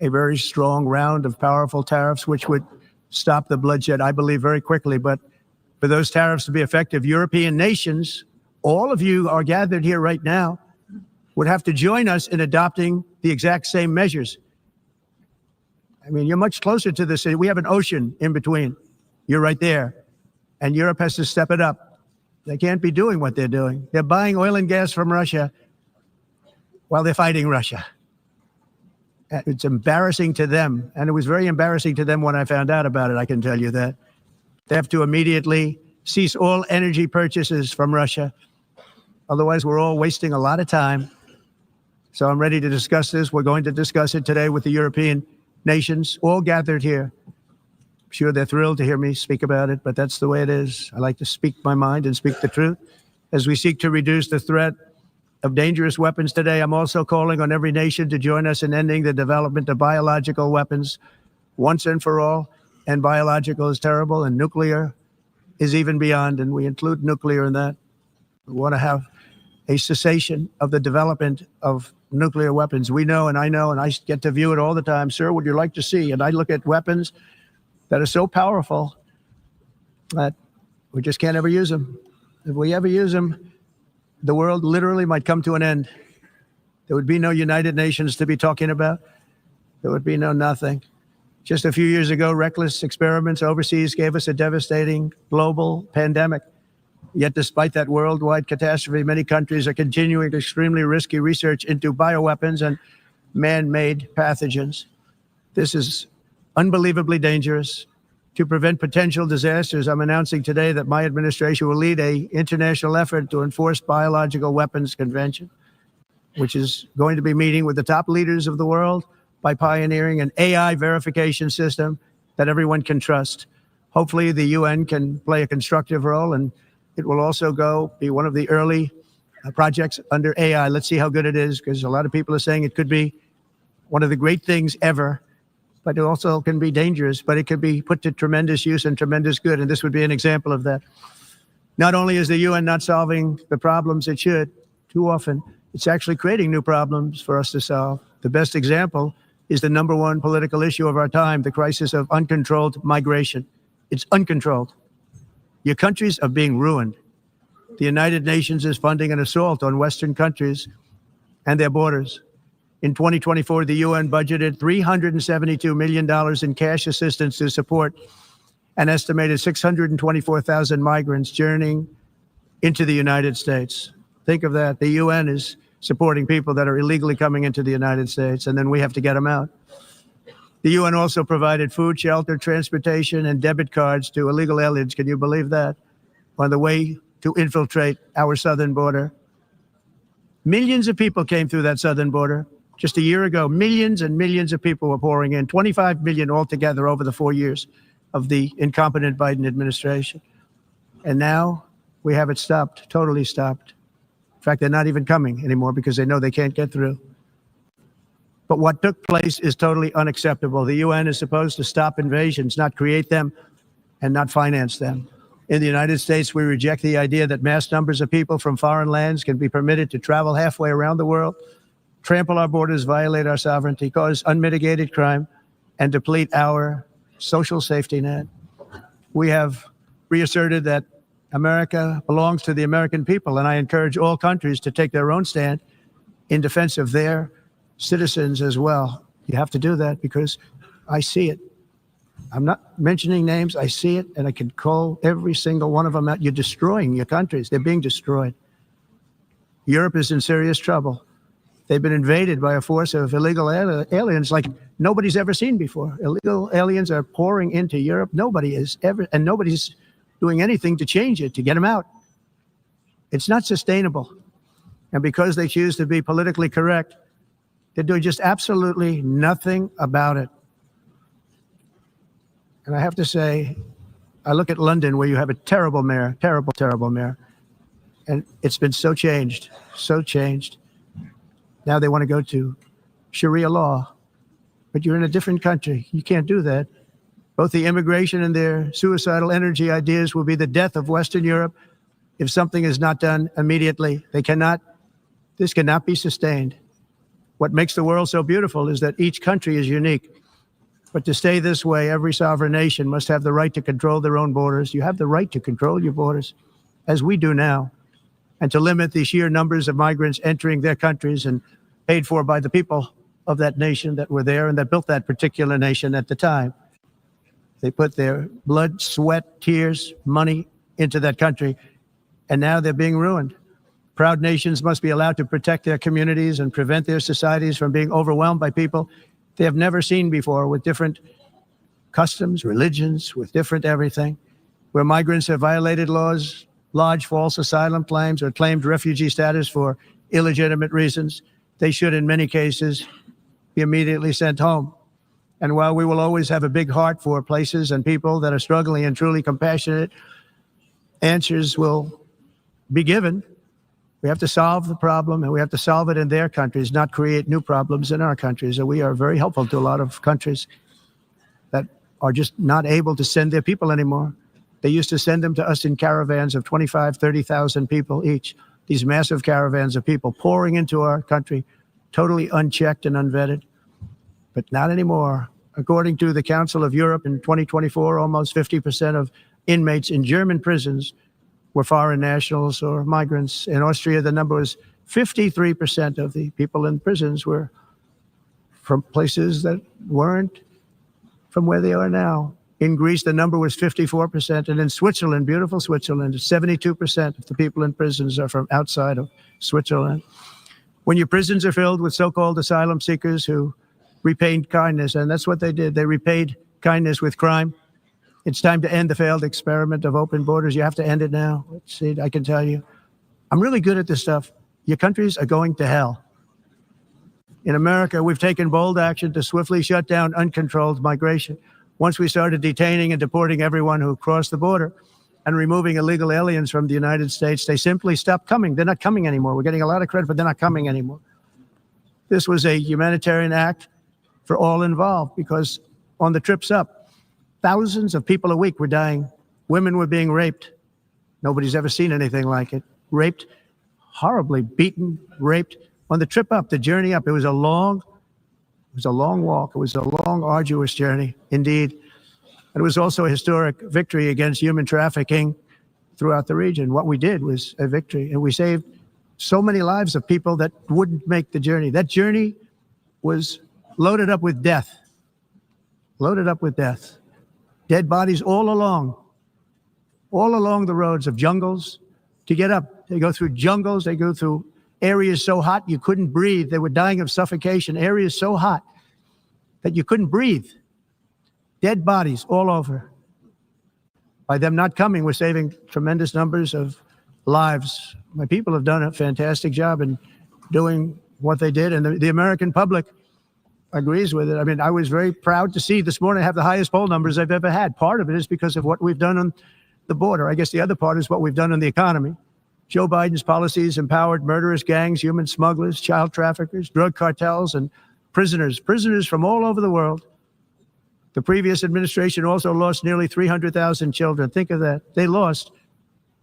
a very strong round of powerful tariffs, which would stop the bloodshed, I believe, very quickly. But for those tariffs to be effective, European nations, all of you are gathered here right now, would have to join us in adopting the exact same measures. I mean, you're much closer to this. We have an ocean in between. You're right there. And Europe has to step it up. They can't be doing what they're doing. They're buying oil and gas from Russia while they're fighting Russia. It's embarrassing to them. And it was very embarrassing to them when I found out about it, I can tell you that. They have to immediately cease all energy purchases from Russia. Otherwise, we're all wasting a lot of time. So I'm ready to discuss this. We're going to discuss it today with the European nations, all gathered here. I'm sure they're thrilled to hear me speak about it, but that's the way it is. I like to speak my mind and speak the truth. As we seek to reduce the threat of dangerous weapons today, I'm also calling on every nation to join us in ending the development of biological weapons once and for all. And biological is terrible, and nuclear is even beyond, and we include nuclear in that. We want to have a cessation of the development of nuclear weapons. We know, and I get to view it all the time. Sir, would you like to see? And I look at weapons that are so powerful that we just can't ever use them. If we ever use them, the world literally might come to an end. There would be no United Nations to be talking about. There would be no nothing. Just a few years ago, reckless experiments overseas gave us a devastating global pandemic. Yet despite that worldwide catastrophe, many countries are continuing extremely risky research into bioweapons and man-made pathogens. This is unbelievably dangerous. To prevent potential disasters, I'm announcing today that my administration will lead an international effort to enforce biological weapons convention, which is going to be meeting with the top leaders of the world by pioneering an AI verification system that everyone can trust. Hopefully the UN can play a constructive role, and it will also be one of the early projects under AI. Let's see how good it is, because a lot of people are saying it could be one of the great things ever but it also can be dangerous, but it can be put to tremendous use and tremendous good, and this would be an example of that. Not only is the UN not solving the problems it should, too often, it's actually creating new problems for us to solve. The best example is the number one political issue of our time, the crisis of uncontrolled migration. It's uncontrolled. Your countries are being ruined. The United Nations is funding an assault on Western countries and their borders. In 2024, the UN budgeted $372 million in cash assistance to support an estimated 624,000 migrants journeying into the United States. Think of that. The UN is supporting people that are illegally coming into the United States, and then we have to get them out. The UN also provided food, shelter, transportation, and debit cards to illegal aliens. Can you believe that? On the way to infiltrate our southern border. Millions of people came through that southern border. Just a year ago, millions and millions of people were pouring in, 25 million altogether over the 4 years of the incompetent Biden administration. And now we have it stopped, totally stopped. In fact, they're not even coming anymore because they know they can't get through. But what took place is totally unacceptable. The UN is supposed to stop invasions, not create them and not finance them. In the United States, we reject the idea that mass numbers of people from foreign lands can be permitted to travel halfway around the world, trample our borders, violate our sovereignty, cause unmitigated crime, and deplete our social safety net. We have reasserted that America belongs to the American people, and I encourage all countries to take their own stand in defense of their citizens as well. You have to do that because I see it. I'm not mentioning names. I see it, and I can call every single one of them out. You're destroying your countries. They're being destroyed. Europe is in serious trouble. They've been invaded by a force of illegal aliens like nobody's ever seen before. Illegal aliens are pouring into Europe. Nobody is ever, and nobody's doing anything to change it, to get them out. It's not sustainable. And because they choose to be politically correct, they're doing just absolutely nothing about it. And I have to say, I look at London where you have a terrible mayor, terrible mayor. And it's been so changed, so changed. Now they want to go to Sharia law, but you're in a different country. You can't do that. Both the immigration and their suicidal energy ideas will be the death of Western Europe if something is not done immediately. This cannot be sustained. What makes the world so beautiful is that each country is unique. But to stay this way, every sovereign nation must have the right to control their own borders. You have the right to control your borders, as we do now, and to limit the sheer numbers of migrants entering their countries and paid for by the people of that nation that were there and that built that particular nation at the time. They put their blood, sweat, tears, money into that country, and now they're being ruined. Proud nations must be allowed to protect their communities and prevent their societies from being overwhelmed by people they have never seen before, with different customs, religions, with different everything, where migrants have violated laws, lodged false asylum claims, or claimed refugee status for illegitimate reasons. They should, in many cases, be immediately sent home. And while we will always have a big heart for places and people that are struggling and truly compassionate, answers will be given. We have to solve the problem, and we have to solve it in their countries, not create new problems in our countries. And we are very helpful to a lot of countries that are just not able to send their people anymore. They used to send them to us in caravans of 25, 30,000 people each. These massive caravans of people pouring into our country, totally unchecked and unvetted. But not anymore. According to the Council of Europe in 2024, almost 50% of inmates in German prisons were foreign nationals or migrants. In Austria, the number was 53% of the people in prisons were from places that weren't from where they are now. In Greece, the number was 54%. And in Switzerland, beautiful Switzerland, 72% of the people in prisons are from outside of Switzerland. When your prisons are filled with so-called asylum seekers who repaid kindness, and that's what they did. They repaid kindness with crime. It's time to end the failed experiment of open borders. You have to end it now. See, I can tell you, I'm really good at this stuff. Your countries are going to hell. In America, we've taken bold action to swiftly shut down uncontrolled migration. Once we started detaining and deporting everyone who crossed the border and removing illegal aliens from the United States, they simply stopped coming. They're not coming anymore. We're getting a lot of credit, but they're not coming anymore. This was a humanitarian act for all involved because On the trips up, thousands of people a week were dying. Women were being raped. Nobody's ever seen anything like it. Raped, horribly beaten, raped. On the trip up, the journey up, it was a long walk. It was a long, arduous journey, indeed. And it was also a historic victory against human trafficking throughout the region. What we did was a victory, and we saved so many lives of people that wouldn't make the journey. That journey was loaded up with death. Loaded up with death. Dead bodies all along the roads of jungles to get up. They go through jungles, they go through areas so hot you couldn't breathe. They were dying of suffocation, areas so hot that you couldn't breathe. Dead bodies all over. By them not coming, we're saving tremendous numbers of lives. My people have done a fantastic job in doing what they did, and the American public agrees with it. I mean, I was very proud to see this morning I have the highest poll numbers I've ever had. Part of it is because of what we've done on the border. I guess the other part is what we've done on the economy. Joe Biden's policies empowered murderous gangs, human smugglers, child traffickers, drug cartels, and prisoners from all over the world. The previous administration also lost nearly 300,000 children. Think of that. They lost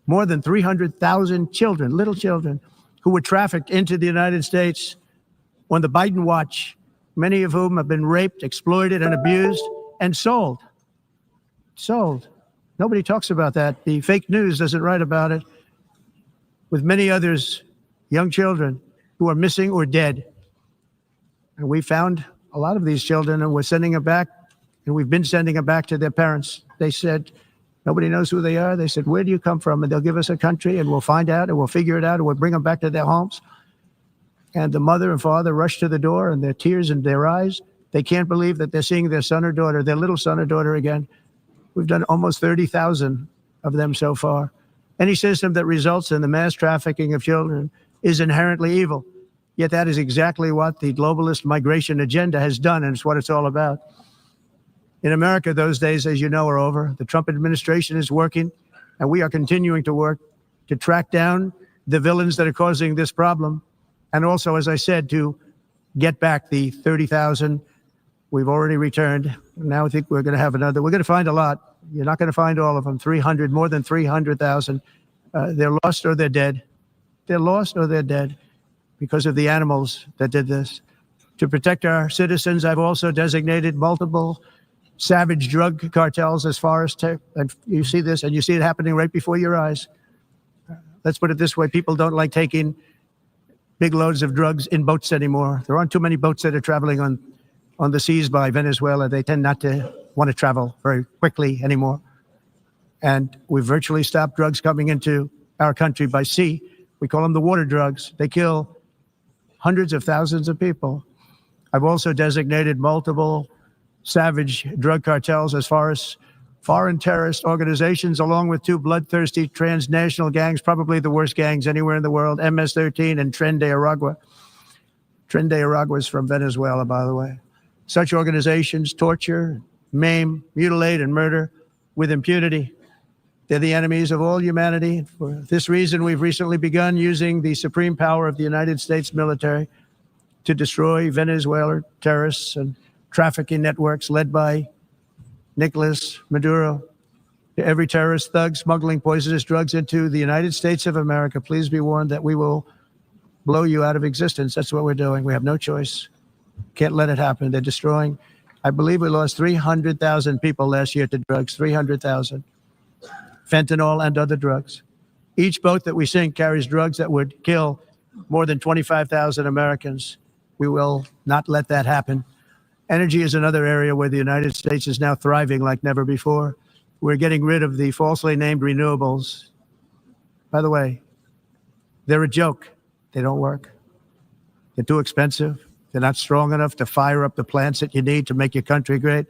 more than 300,000 children, little children, who were trafficked into the United States on the Biden watch, many of whom have been raped, exploited, and abused, and sold. Sold. Nobody talks about that. The fake news doesn't write about it. With many others, young children who are missing or dead. And we found a lot of these children, and we're sending them back, and we've been sending them back to their parents. They said, nobody knows who they are. They said, where do you come from? And they'll give us a country, and we'll find out, and we'll figure it out, and we'll bring them back to their homes. And the mother and father rush to the door, and their tears in their eyes. They can't believe that they're seeing their son or daughter, their little son or daughter again. We've done almost 30,000 of them so far. Any system that results in the mass trafficking of children is inherently evil. Yet that is exactly what the globalist migration agenda has done, and it's what it's all about. In America, those days, as you know, are over. The Trump administration is working, and we are continuing to work to track down the villains that are causing this problem. And also, as I said, to get back the 30,000 we've already returned. Now I think we're going to have another. We're going to find a lot. You're not going to find all of them. 300, more than 300,000. They're lost or they're dead. They're lost or they're dead because of the animals that did this. To protect our citizens, I've also designated multiple savage drug cartels as far as and you see this, and you see it happening right before your eyes. Let's put it this way. People don't like taking big loads of drugs in boats anymore. There aren't too many boats that are traveling on the seas by Venezuela. They tend not to want to travel very quickly anymore. And we've virtually stopped drugs coming into our country by sea. We call them the water drugs. They kill hundreds of thousands of people. I've also designated multiple savage drug cartels as far as foreign terrorist organizations, along with two bloodthirsty transnational gangs, probably the worst gangs anywhere in the world, MS-13 and Tren de Aragua. Tren de Aragua is from Venezuela, by the way. Such organizations torture, maim, mutilate, and murder with impunity. They're the enemies of all humanity. For this reason, we've recently begun using the supreme power of the United States military to destroy Venezuelan terrorists and trafficking networks led by Nicolas Maduro. To every terrorist thug smuggling poisonous drugs into the United States of America, please be warned that we will blow you out of existence. That's what we're doing. We have no choice. Can't let it happen. They're destroying. I believe we lost 300,000 people last year to drugs, 300,000. Fentanyl and other drugs. Each boat that we sink carries drugs that would kill more than 25,000 Americans. We will not let that happen. Energy is another area where the United States is now thriving like never before. We're getting rid of the falsely named renewables. By the way, they're a joke. They don't work. They're too expensive. They're not strong enough to fire up the plants that you need to make your country great.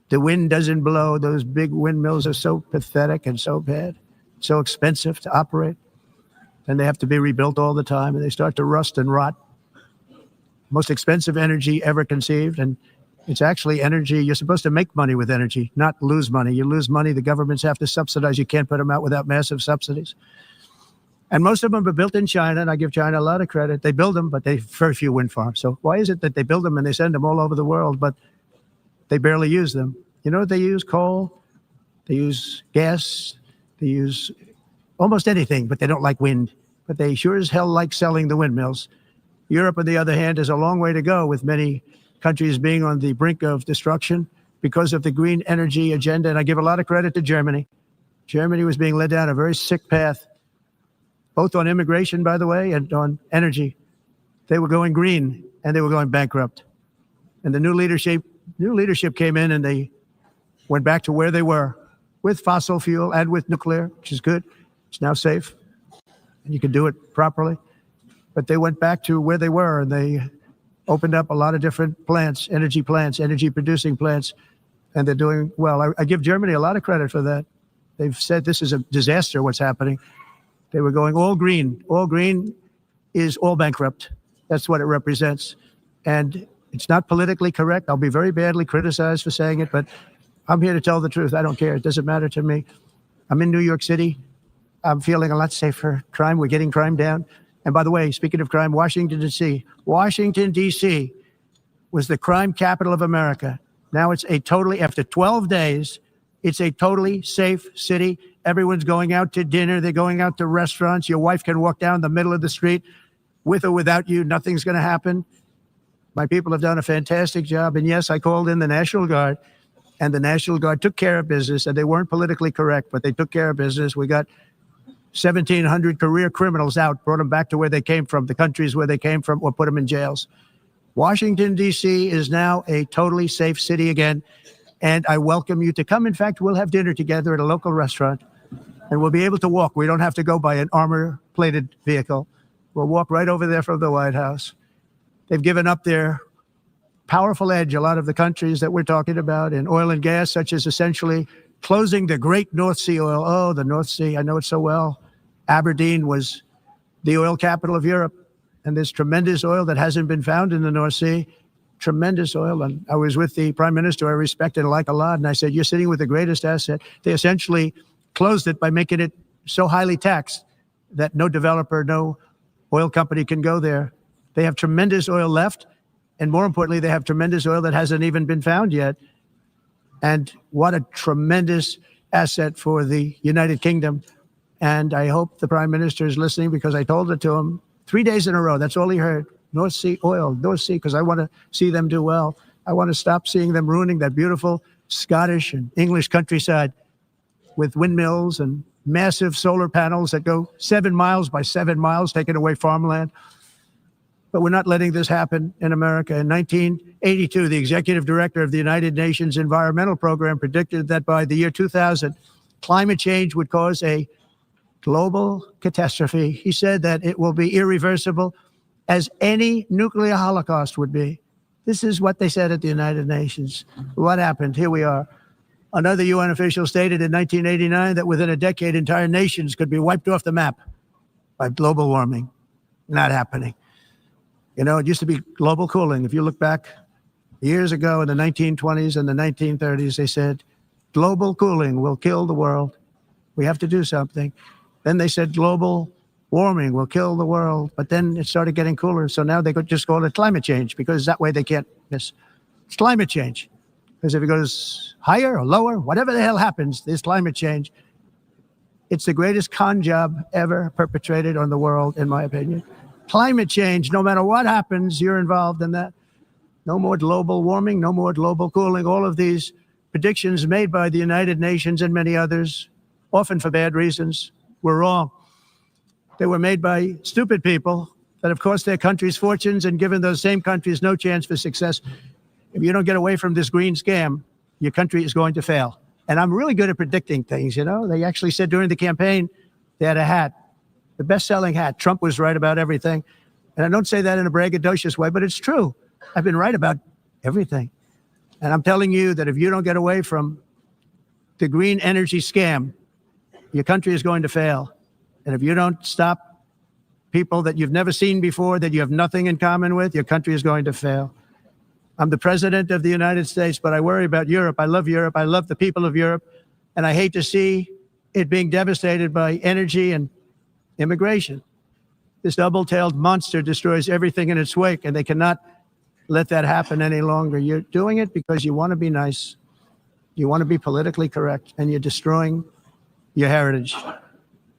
The wind doesn't blow. Those big windmills are so pathetic and so bad, so expensive to operate. And they have to be rebuilt all the time, and they start to rust and rot. Most expensive energy ever conceived, and it's actually energy. You're supposed to make money with energy, not lose money. You lose money, the governments have to subsidize. You can't put them out without massive subsidies. And most of them are built in China, and I give China a lot of credit. They build them, but they very few wind farms. So why is it that they build them and they send them all over the world, but They barely use them. You know what they use? Coal. They use gas. They use almost anything, but they don't like wind. But they sure as hell like selling the windmills. Europe, on the other hand, has a long way to go, with many countries being on the brink of destruction because of the green energy agenda. And I give a lot of credit to Germany. Germany was being led down a very sick path, both on immigration, by the way, and on energy. They were going green and they were going bankrupt. And the new leadership came in and they went back to where they were with fossil fuel and with nuclear, which is good. It's now safe and you can do it properly. But they went back to where they were and they opened up a lot of different plants, energy producing plants, and they're doing well. I give Germany a lot of credit for that. They've said this is a disaster, what's happening. They were going all green. All green is all bankrupt. That's what it represents. And it's not politically correct. I'll be very badly criticized for saying it, but I'm here to tell the truth. I don't care. It doesn't matter to me. I'm in New York City. I'm feeling a lot safer. Crime, we're getting crime down. And by the way, speaking of crime, Washington, D.C. Washington, D.C. was the crime capital of America. Now it's after 12 days, it's a totally safe city. Everyone's going out to dinner. They're going out to restaurants. Your wife can walk down the middle of the street with or without you. Nothing's going to happen. My people have done a fantastic job. And yes, I called in the National Guard, and the National Guard took care of business, and they weren't politically correct, but they took care of business. We got 1,700 career criminals out, brought them back to where they came from, the countries where they came from, or put them in jails. Washington, D.C. is now a totally safe city again, and I welcome you to come. In fact, we'll have dinner together at a local restaurant, and we'll be able to walk. We don't have to go by an armor-plated vehicle. We'll walk right over there from the White House. They've given up their powerful edge, a lot of the countries that we're talking about, in oil and gas, such as essentially closing the great North Sea oil. Oh, the North Sea, I know it so well. Aberdeen was the oil capital of Europe, and there's tremendous oil that hasn't been found in the North Sea, tremendous oil. And I was with the prime minister I respect and like a lot, and I said, you're sitting with the greatest asset. They essentially closed it by making it so highly taxed that no developer, no oil company can go there. They have tremendous oil left, and more importantly, they have tremendous oil that hasn't even been found yet. And what a tremendous asset for the United Kingdom. And I hope the Prime Minister is listening, because I told it to him 3 days in a row. That's all he heard. North Sea oil, North Sea, because I want to see them do well. I want to stop seeing them ruining that beautiful Scottish and English countryside with windmills and massive solar panels that go 7 miles by 7 miles, taking away farmland. But we're not letting this happen in America. In 1982, the executive director of the United Nations Environmental Program predicted that by the year 2000, climate change would cause a global catastrophe. He said that it will be irreversible, as any nuclear holocaust would be. This is what they said at the United Nations. What happened? Here we are. Another UN official stated in 1989 that within a decade, entire nations could be wiped off the map by global warming. Not happening. You know, it used to be global cooling. If you look back years ago in the 1920s and the 1930s, they said, global cooling will kill the world. We have to do something. Then they said global warming will kill the world. But then it started getting cooler. So now they could just call it climate change, because that way they can't miss. It's climate change. Because if it goes higher or lower, whatever the hell happens, there's climate change. It's the greatest con job ever perpetrated on the world, in my opinion. Climate change, no matter what happens, you're involved in that. No more global warming, no more global cooling. All of these predictions made by the United Nations and many others, often for bad reasons, were wrong. They were made by stupid people that have cost their countries fortunes and given those same countries no chance for success. If you don't get away from this green scam, your country is going to fail. And I'm really good at predicting things, you know. They actually said during the campaign, they had a hat, the best-selling hat. Trump was right about everything. And I don't say that in a braggadocious way, but it's true. I've been right about everything. And I'm telling you that if you don't get away from the green energy scam, your country is going to fail. And if you don't stop people that you've never seen before, that you have nothing in common with, your country is going to fail. I'm the president of the United States, but I worry about Europe. I love Europe. I love the people of Europe. And I hate to see it being devastated by energy and immigration. This double-tailed monster destroys everything in its wake, and they cannot let that happen any longer. You're doing it because you want to be nice. You want to be politically correct, and you're destroying your heritage.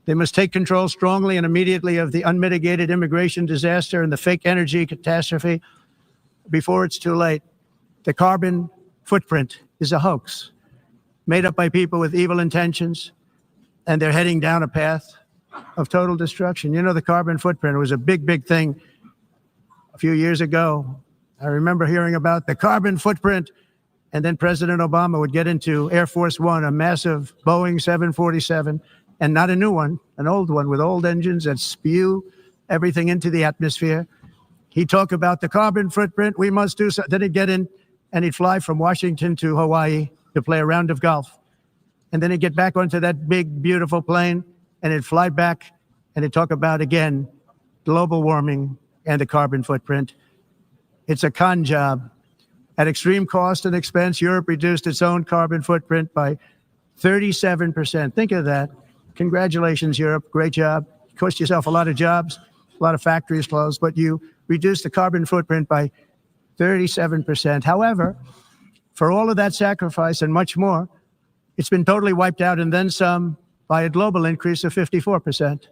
They must take control strongly and immediately of the unmitigated immigration disaster and the fake energy catastrophe before it's too late. The carbon footprint is a hoax made up by people with evil intentions, and they're heading down a path of total destruction. You know, the carbon footprint was a big, big thing a few years ago. I remember hearing about the carbon footprint, and then President Obama would get into Air Force One, a massive Boeing 747, and not a new one, an old one with old engines that spew everything into the atmosphere. He'd talk about the carbon footprint, we must do so. Then he'd get in and he'd fly from Washington to Hawaii to play a round of golf. And then he'd get back onto that big, beautiful plane and he'd fly back and he'd talk about, again, global warming and the carbon footprint. It's a con job. At extreme cost and expense, Europe reduced its own carbon footprint by 37%. Think of that. Congratulations, Europe. Great job. You cost yourself a lot of jobs, a lot of factories closed, but you reduced the carbon footprint by 37%. However, for all of that sacrifice and much more, it's been totally wiped out and then some by a global increase of 54%.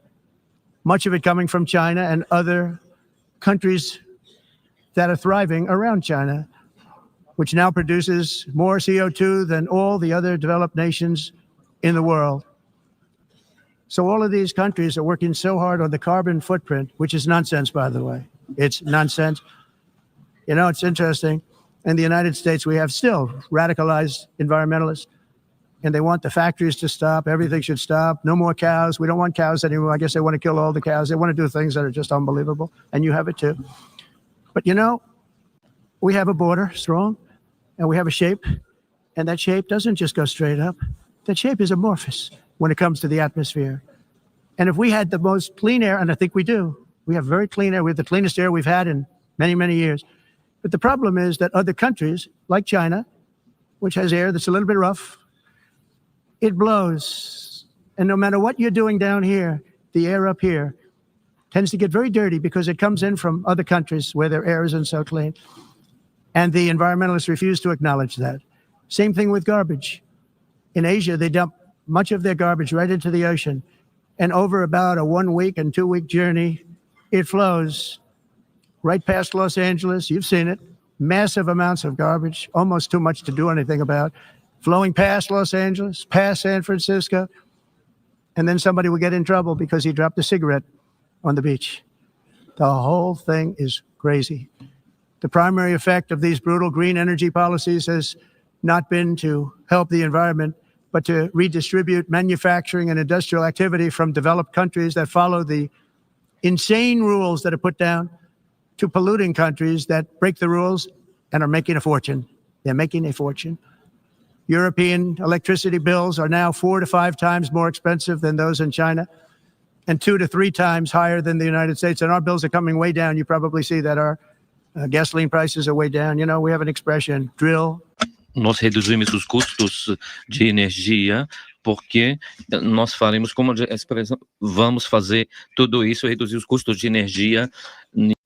Much of it coming from China and other countries that are thriving around China, which now produces more CO2 than all the other developed nations in the world. So all of these countries are working so hard on the carbon footprint, which is nonsense, by the way. It's nonsense. You know, it's interesting. In the United States, we have still radicalized environmentalists, and they want the factories to stop. Everything should stop. No more cows. We don't want cows anymore. I guess they want to kill all the cows. They want to do things that are just unbelievable, and you have it too. But, you know, we have a border, strong, and we have a shape, and that shape doesn't just go straight up. That shape is amorphous when it comes to the atmosphere. And if we had the most clean air, and I think we do, we have very clean air. We have the cleanest air we've had in many, many years. But the problem is that other countries, like China, which has air that's a little bit rough, it blows. And no matter what you're doing down here, the air up here tends to get very dirty because it comes in from other countries where their air isn't so clean. And the environmentalists refuse to acknowledge that. Same thing with garbage. In Asia, they dump much of their garbage right into the ocean. And over about a 1 week and 2 week journey, it flows right past Los Angeles. You've seen it. Massive amounts of garbage, almost too much to do anything about, flowing past Los Angeles, past San Francisco. And then somebody will get in trouble because he dropped a cigarette on the beach. The whole thing is crazy. The primary effect of these brutal green energy policies has not been to help the environment, but to redistribute manufacturing and industrial activity from developed countries that follow the insane rules that are put down to polluting countries that break the rules and are making a fortune. They're making a fortune. European electricity bills are now 4 to 5 times more expensive than those in China, and 2 to 3 times higher than the United States. And our bills are coming way down. You probably see that our gasoline prices are way down. You know, we have an expression, drill. Nós reduzimos os custos de energia porque nós faremos como expressão, vamos fazer tudo isso, reduzir os custos de energia.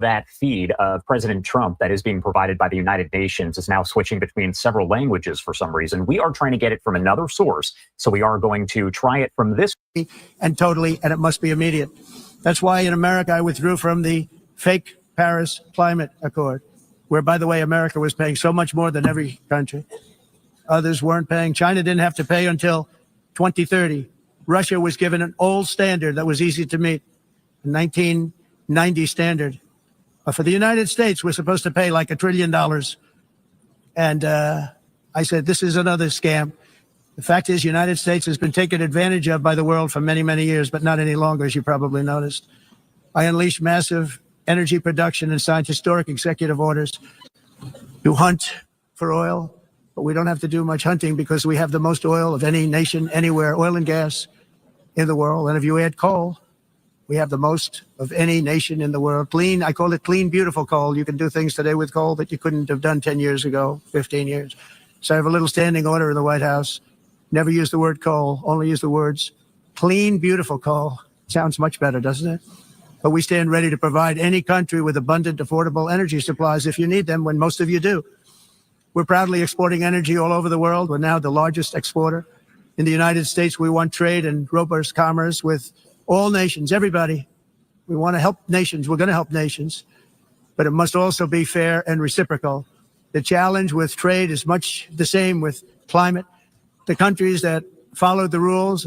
That feed of President Trump that is being provided by the United Nations is now switching between several languages for some reason. We are trying to get it from another source, so we are going to try it from this. And it must be immediate. That's why in America I withdrew from the fake Paris Climate Accord, where, by the way, America was paying so much more than every country. Others weren't paying. China didn't have to pay until 2030. Russia was given an old standard that was easy to meet, a 1990 standard. But for the United States, we're supposed to pay like $1 trillion. And I said, this is another scam. The fact is, the United States has been taken advantage of by the world for many, many years, but not any longer, as you probably noticed. I unleashed massive energy production and signed historic executive orders to hunt for oil, but we don't have to do much hunting because we have the most oil of any nation anywhere, oil and gas in the world. And if you add coal, we have the most of any nation in the world. Clean, I call it clean, beautiful coal. You can do things today with coal that you couldn't have done 10 years ago, 15 years. So I have a little standing order in the White House. Never use the word coal, only use the words clean, beautiful coal. Sounds much better, doesn't it? but we stand ready to provide any country with abundant, affordable energy supplies if you need them, when most of you do. We're proudly exporting energy all over the world. We're now the largest exporter. In the United States, we want trade and robust commerce with all nations, everybody. We want to help nations. We're going to help nations, but it must also be fair and reciprocal. The challenge with trade is much the same with climate. The countries that followed the rules,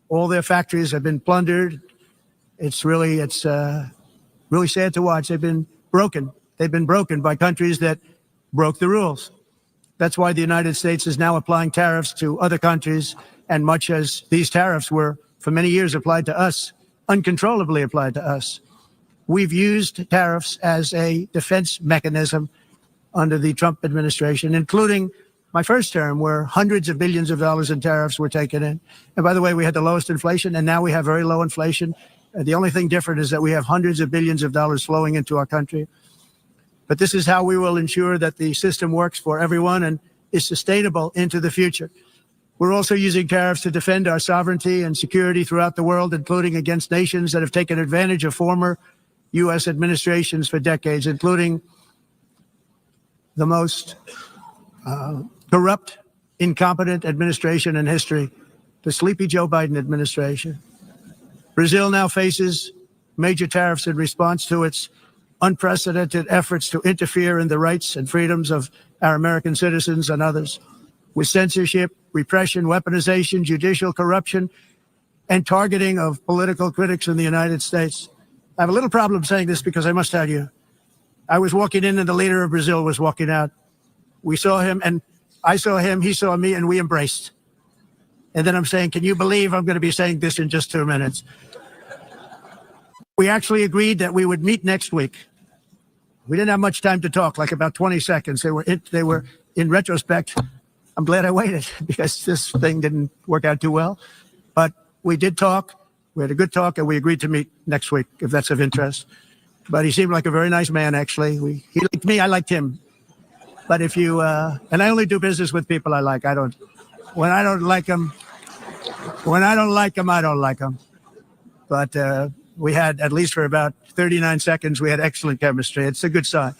all their factories have been plundered. It's really sad to watch. They've been broken. They've been broken by countries that broke the rules. That's why the United States is now applying tariffs to other countries, and much as these tariffs were for many years applied to us, uncontrollably applied to us. We've used tariffs as a defense mechanism under the Trump administration, including my first term, where hundreds of billions of dollars in tariffs were taken in. And by the way, we had the lowest inflation, and now we have very low inflation. The only thing different is that we have hundreds of billions of dollars flowing into our country. But this is how we will ensure that the system works for everyone and is sustainable into the future. We're also using tariffs to defend our sovereignty and security throughout the world, including against nations that have taken advantage of former U.S. administrations for decades, including the most corrupt, incompetent administration in history, the sleepy Joe Biden administration. Brazil now faces major tariffs in response to its unprecedented efforts to interfere in the rights and freedoms of our American citizens and others, with censorship, repression, weaponization, judicial corruption, and targeting of political critics in the United States. I have a little problem saying this because I must tell you, I was walking in and the leader of Brazil was walking out. We saw him and I saw him, he saw me, and we embraced. And then I'm saying, can you believe I'm going to be saying this in just 2 minutes? We actually agreed that we would meet next week. We didn't have much time to talk, like about 20 seconds. They were in retrospect, I'm glad I waited because this thing didn't work out too well. But we did talk. We had a good talk, and we agreed to meet next week, if that's of interest. But he seemed like a very nice man, actually. He liked me, I liked him. But if you, and I only do business with people I like. When I don't like them, I don't like them. But we had, at least for about 39 seconds, we had excellent chemistry. It's a good sign.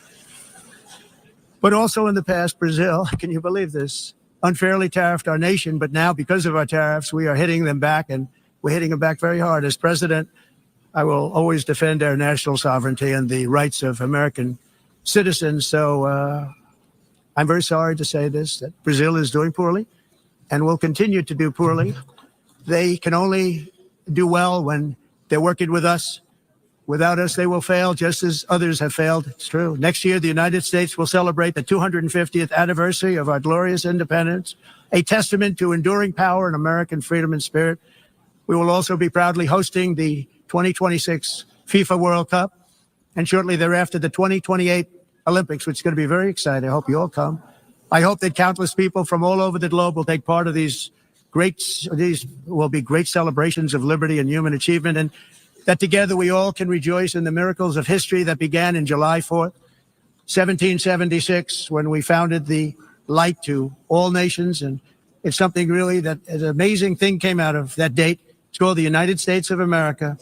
But also in the past, Brazil, can you believe this, unfairly tariffed our nation. But now, because of our tariffs, we are hitting them back, and we're hitting them back very hard. As president, I will always defend our national sovereignty and the rights of American citizens. So I'm very sorry to say this, that Brazil is doing poorly and will continue to do poorly. They can only do well when they're working with us. Without us, they will fail, just as others have failed. It's true. Next year, the United States will celebrate the 250th anniversary of our glorious independence, a testament to enduring power and American freedom and spirit. We will also be proudly hosting the 2026 FIFA World Cup, and shortly thereafter, the 2028 Olympics, which is going to be very exciting. I hope you all come. I hope that countless people from all over the globe will take part of these will be great celebrations of liberty and human achievement, and that together we all can rejoice in the miracles of history that began in July 4th, 1776, when we founded the light to all nations. And it's something really that an amazing thing came out of that date. It's called the United States of America.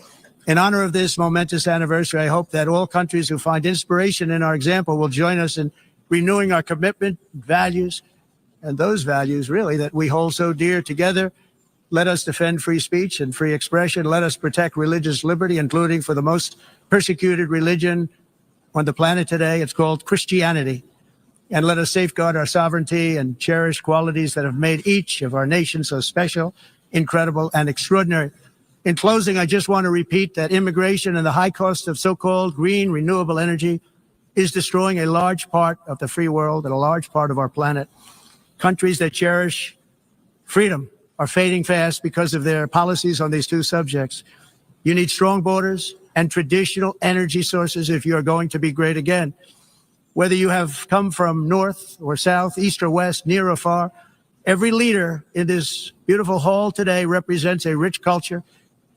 In honor of this momentous anniversary, I hope that all countries who find inspiration in our example will join us in renewing our commitment, values, and those values really that we hold so dear together. Let us defend free speech and free expression. Let us protect religious liberty, including for the most persecuted religion on the planet today. It's called Christianity. And let us safeguard our sovereignty and cherish qualities that have made each of our nations so special, incredible, and extraordinary. In closing, I just want to repeat that immigration and the high cost of so-called green renewable energy is destroying a large part of the free world and a large part of our planet. Countries that cherish freedom are fading fast because of their policies on these two subjects. You need strong borders and traditional energy sources if you are going to be great again. Whether you have come from north or south, east or west, near or far, every leader in this beautiful hall today represents a rich culture,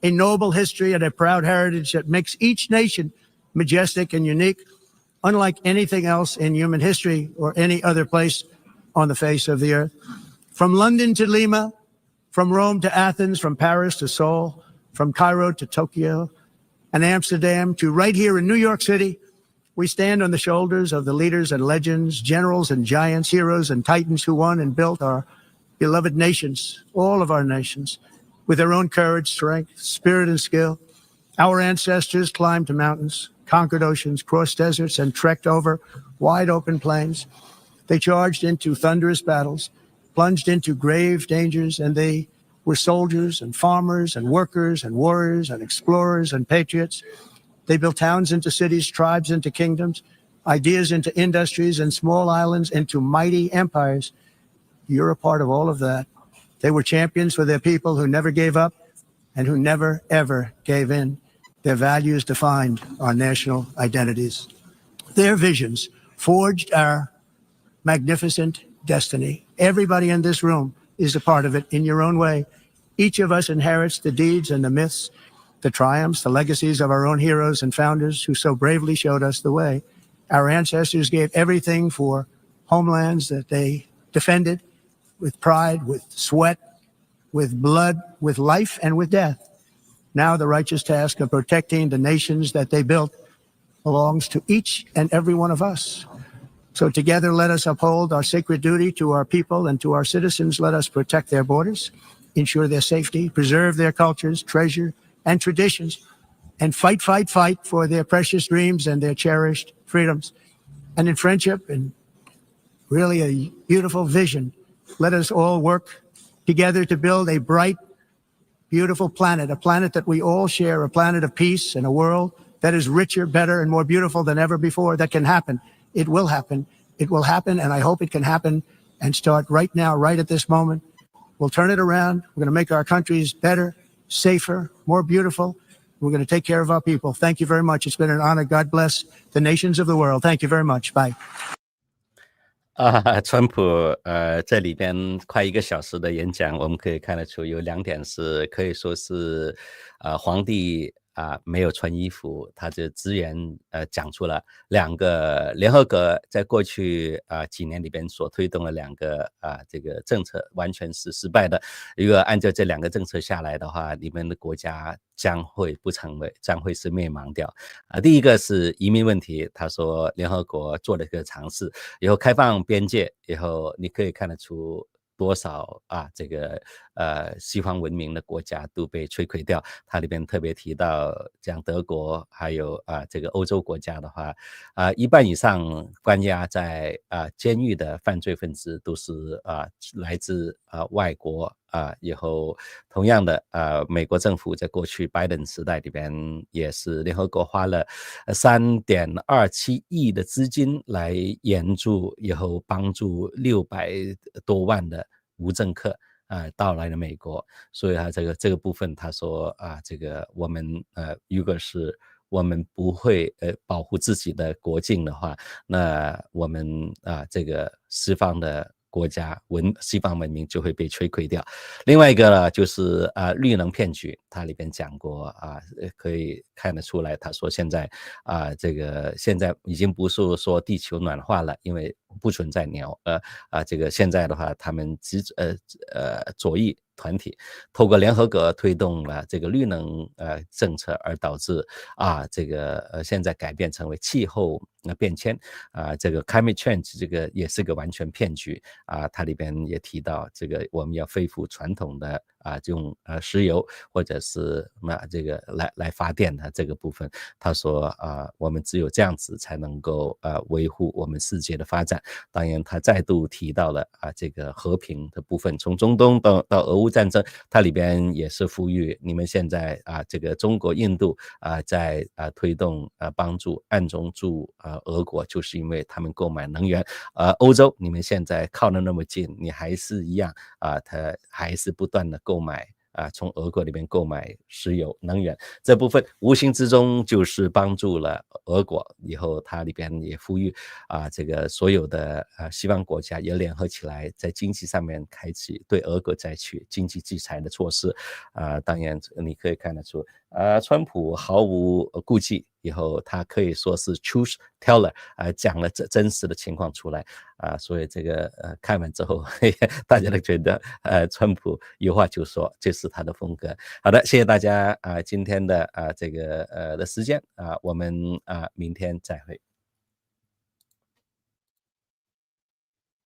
a noble history, and a proud heritage that makes each nation majestic and unique, unlike anything else in human history or any other place on the face of the earth. From London to Lima, from Rome to Athens, from Paris to Seoul, from Cairo to Tokyo, and Amsterdam to right here in New York City, we stand on the shoulders of the leaders and legends, generals and giants, heroes and titans who won and built our beloved nations, all of our nations, with their own courage, strength, spirit, and skill. Our ancestors climbed mountains, conquered oceans, crossed deserts, and trekked over wide open plains. They charged into thunderous battles, plunged into grave dangers, and they were soldiers and farmers and workers and warriors and explorers and patriots. They built towns into cities, tribes into kingdoms, ideas into industries, and small islands into mighty empires. You're a part of all of that. They were champions for their people who never gave up and who never, ever gave in. Their values defined our national identities. Their visions forged our magnificent destiny. Everybody in this room is a part of it in your own way. Each of us inherits the deeds and the myths, the triumphs, the legacies of our own heroes and founders who so bravely showed us the way. Our ancestors gave everything for homelands that they defended with pride, with sweat, with blood, with life, and with death. Now the righteous task of protecting the nations that they built belongs to each and every one of us. So together, let us uphold our sacred duty to our people and to our citizens. Let us protect their borders, ensure their safety, preserve their cultures, treasure, and traditions, and fight, fight, fight for their precious dreams and their cherished freedoms. And in friendship and really a beautiful vision, let us all work together to build a bright, beautiful planet, a planet that we all share, a planet of peace and a world that is richer, better, and more beautiful than ever before. That can happen. It will happen. It will happen, and I hope it can happen and start right now, right at this moment. We'll turn it around. We're going to make our countries better, safer, more beautiful. We're going to take care of our people. Thank you very much. It's been an honor. God bless the nations of the world. Thank you very much. Bye. 川普这里边快1个小时的演讲，我们可以看得出有2点是可以说是皇帝没有穿衣服，他就支援讲出了2个联合国在过去几年里边所推动的2个这个政策完全是失败的。如果按照这2个政策下来的话，你们的国家将会是灭亡掉。第一个是移民问题，他说联合国做了一个尝试，以后开放边界以后，你可以看得出多少这个西方文明的国家都被摧毁掉。它里边特别提到像德国还有这个欧洲国家的话，1半以上关押在监狱的犯罪分子都是来自外国。以后同样的美国政府在过去拜登时代里边也是联合国花了3.27亿的资金来援助，以后帮助600多万的无政客到来了美国。所以他这个部分他说这个我们如果是我们不会保护自己的国境的话，那我们这个西方的国家西方文明就会被摧毁掉。另外一个呢，就是绿能骗局，它里边讲过可以看得出来，他说现在这个现在已经不是说地球暖化了，因为不存在鸟这个现在的话，他们左翼团体透过联合国推动了这个绿能政策，而导致这个现在改变成为气候变迁这个 climate change 这个也是个完全骗局它里边也提到这个我们要恢复传统的这种石油或者是这个来发电的这个部分。他说我们只有这样子才能够维护我们世界的发展。当然他再度提到了这个和平的部分，从中东到俄乌战争，它里边也是呼吁你们现在这个中国印度在推动帮助暗中助俄国，就是因为他们购买能源。欧洲你们现在靠得那么近，你还是一样他还是不断的购买从俄国里面购买石油能源，这部分无形之中就是帮助了俄国。以后它里边也呼吁这个所有的西方国家也联合起来，在经济上面开启对俄国采取经济制裁的措施当然你可以看得出川普毫无顾忌，以后他可以说是 truth teller，讲了真实的情况出来，所以这个看完之后大家都觉得川普有话就说，这是他的风格。好的，谢谢大家今天的这个的时间我们明天再会。